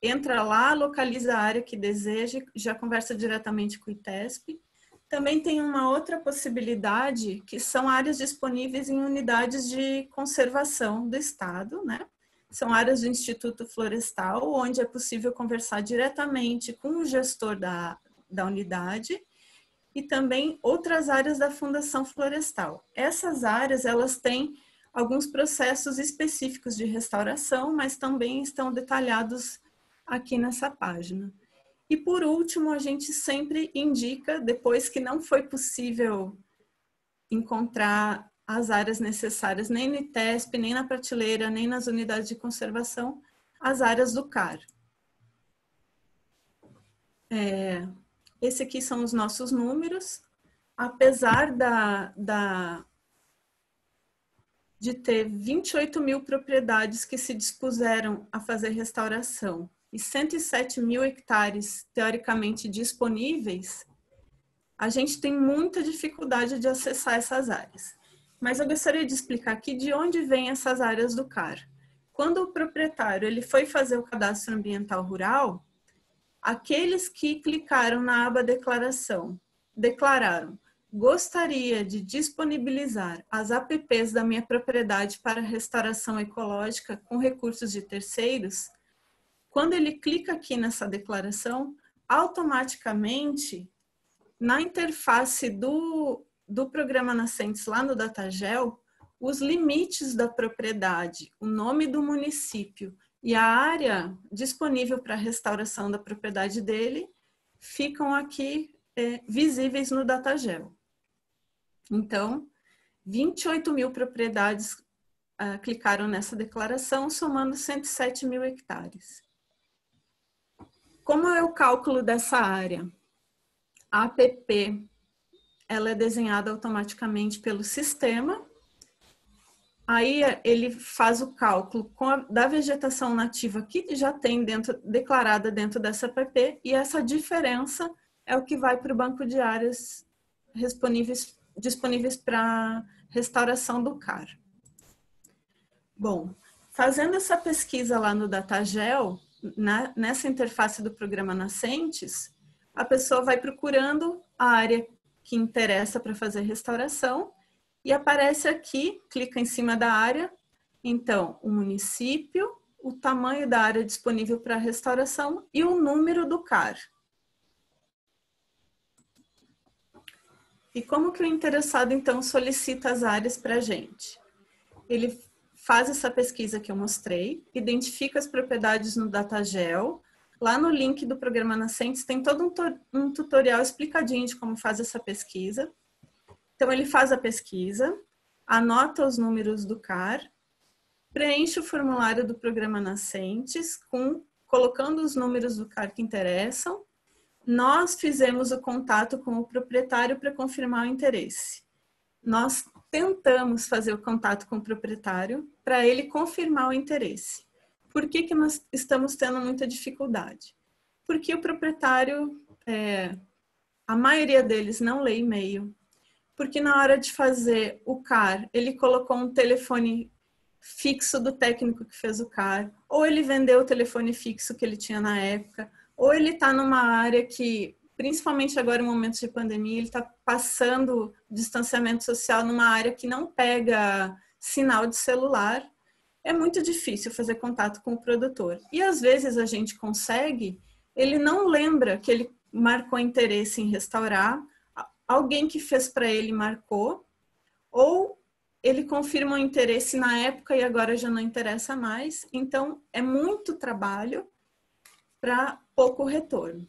Entra lá, localiza a área que deseja, já conversa diretamente com o ITESP. Também tem uma outra possibilidade, que são áreas disponíveis em unidades de conservação do Estado, né? São áreas do Instituto Florestal, onde é possível conversar diretamente com o gestor da unidade, e também outras áreas da Fundação Florestal. Essas áreas, elas têm alguns processos específicos de restauração, mas também estão detalhados aqui nessa página. E por último, a gente sempre indica, depois que não foi possível encontrar as áreas necessárias, nem no ITESP, nem na prateleira, nem nas unidades de conservação, as áreas do CAR. Esse aqui são os nossos números. Apesar de ter 28 mil propriedades que se dispuseram a fazer restauração e 107 mil hectares teoricamente disponíveis, a gente tem muita dificuldade de acessar essas áreas. Mas eu gostaria de explicar aqui de onde vêm essas áreas do CAR. Quando o proprietário ele foi fazer o cadastro ambiental rural, aqueles que clicaram na aba declaração, declararam: gostaria de disponibilizar as APPs da minha propriedade para restauração ecológica com recursos de terceiros. Quando ele clica aqui nessa declaração, automaticamente, na interface do programa Nascentes, lá no Datagel, os limites da propriedade, o nome do município e a área disponível para restauração da propriedade dele ficam aqui visíveis no Datagel. Então, 28 mil propriedades clicaram nessa declaração, somando 107 mil hectares. Como é o cálculo dessa área? A APP ela é desenhada automaticamente pelo sistema. Aí ele faz o cálculo da vegetação nativa que já tem declarada dentro dessa APP, e essa diferença é o que vai para o banco de áreas disponíveis para restauração do CAR. Bom, fazendo essa pesquisa lá no Datagel, nessa interface do programa Nascentes, a pessoa vai procurando a área que interessa para fazer restauração e aparece aqui, clica em cima da área, então o município, o tamanho da área disponível para restauração e o número do CAR. E como que o interessado então solicita as áreas para a gente? Ele faz essa pesquisa que eu mostrei, identifica as propriedades no Datagel. Lá no link do programa Nascentes tem todo um tutorial explicadinho de como faz essa pesquisa. Então ele faz a pesquisa, anota os números do CAR, preenche o formulário do programa Nascentes, colocando os números do CAR que interessam. Nós fizemos o contato com o proprietário para confirmar o interesse. Nós tentamos fazer o contato com o proprietário para ele confirmar o interesse. Por que nós estamos tendo muita dificuldade? Porque o proprietário, a maioria deles não lê e-mail, porque na hora de fazer o CAR, ele colocou um telefone fixo do técnico que fez o CAR, ou ele vendeu o telefone fixo que ele tinha na época, ou ele está numa área que, principalmente agora em momentos de pandemia, ele está passando distanciamento social numa área que não pega sinal de celular. É muito difícil fazer contato com o produtor. E às vezes a gente consegue, ele não lembra que ele marcou interesse em restaurar, alguém que fez para ele marcou, ou ele confirma o interesse na época e agora já não interessa mais. Então, é muito trabalho para pouco retorno.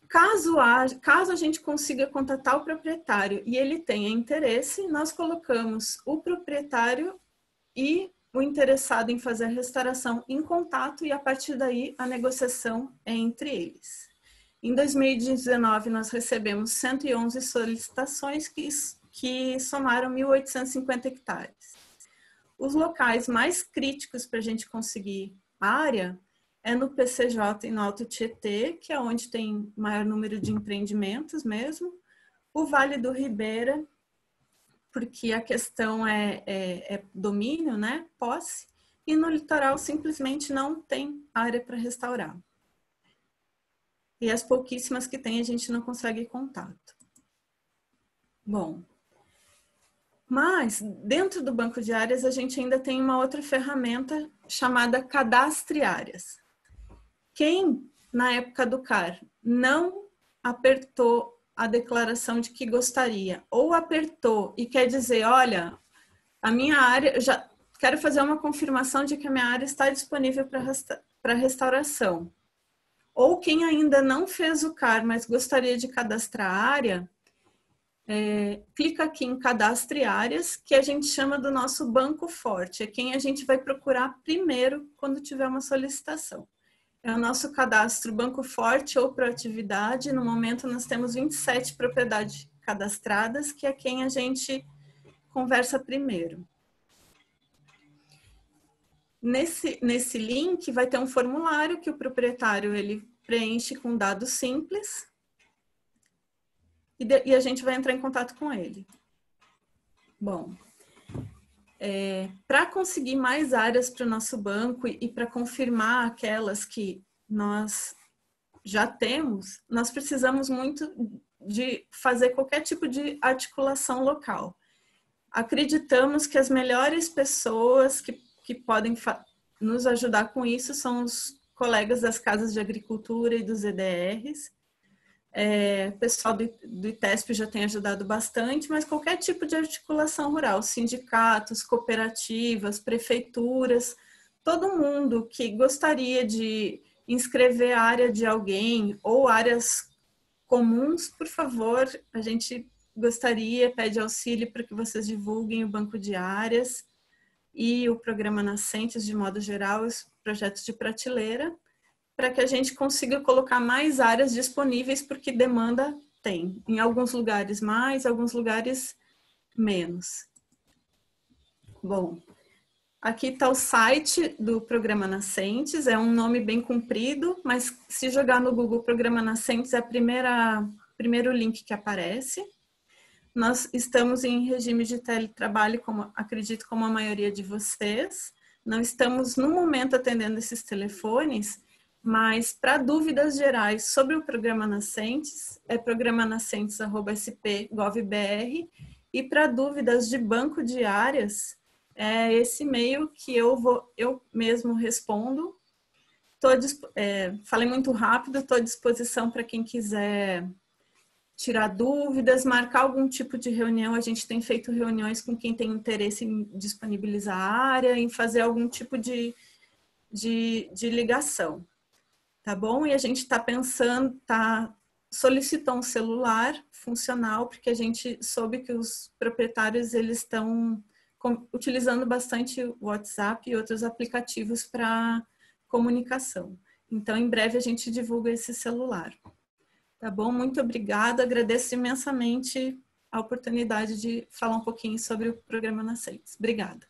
Caso a gente consiga contatar o proprietário e ele tenha interesse, nós colocamos o proprietário e o interessado em fazer a restauração em contato, e a partir daí a negociação é entre eles. Em 2019 nós recebemos 111 solicitações que somaram 1.850 hectares. Os locais mais críticos para a gente conseguir área é no PCJ e no Alto Tietê, que é onde tem maior número de empreendimentos mesmo, o Vale do Ribeira, porque a questão é domínio, né? Posse, e no litoral simplesmente não tem área para restaurar. E as pouquíssimas que tem a gente não consegue contato. Bom, mas dentro do banco de áreas a gente ainda tem uma outra ferramenta chamada Cadastre Áreas. Quem, na época do CAR, não apertou a declaração de que gostaria, ou apertou e quer dizer, olha, a minha área, já quero fazer uma confirmação de que a minha área está disponível para restauração. Ou quem ainda não fez o CAR, mas gostaria de cadastrar a área, clica aqui em Cadastre Áreas, que a gente chama do nosso banco forte. É quem a gente vai procurar primeiro quando tiver uma solicitação. É o nosso cadastro Banco Forte ou Proatividade. No momento nós temos 27 propriedades cadastradas, que é quem a gente conversa primeiro. Nesse link vai ter um formulário que o proprietário ele preenche com dados simples e a gente vai entrar em contato com ele. Bom, para conseguir mais áreas para o nosso banco e para confirmar aquelas que nós já temos, nós precisamos muito de fazer qualquer tipo de articulação local. Acreditamos que as melhores pessoas que podem nos ajudar com isso são os colegas das casas de agricultura e dos EDRs. O pessoal do ITESP já tem ajudado bastante, mas qualquer tipo de articulação rural, sindicatos, cooperativas, prefeituras, todo mundo que gostaria de inscrever a área de alguém ou áreas comuns, por favor, a gente gostaria, pede auxílio para que vocês divulguem o banco de áreas e o programa Nascentes, de modo geral, os projetos de prateleira, para que a gente consiga colocar mais áreas disponíveis, porque demanda tem. Em alguns lugares mais, em alguns lugares menos. Bom, aqui está o site do programa Nascentes, é um nome bem comprido, mas se jogar no Google Programa Nascentes é o primeiro link que aparece. Nós estamos em regime de teletrabalho, acredito como a maioria de vocês. Não estamos, no momento, atendendo esses telefones, mas para dúvidas gerais sobre o programa Nascentes, é programanascentes@sp.gov.br, e para dúvidas de banco de áreas, é esse e-mail que eu mesmo respondo. Falei muito rápido, estou à disposição para quem quiser tirar dúvidas, marcar algum tipo de reunião. A gente tem feito reuniões com quem tem interesse em disponibilizar a área, em fazer algum tipo de ligação, tá bom? E a gente está pensando, solicitou um celular funcional, porque a gente soube que os proprietários eles estão utilizando bastante o WhatsApp e outros aplicativos para comunicação. Então, em breve a gente divulga esse celular. Tá bom? Muito obrigada. Agradeço imensamente a oportunidade de falar um pouquinho sobre o programa Nascentes. Obrigada.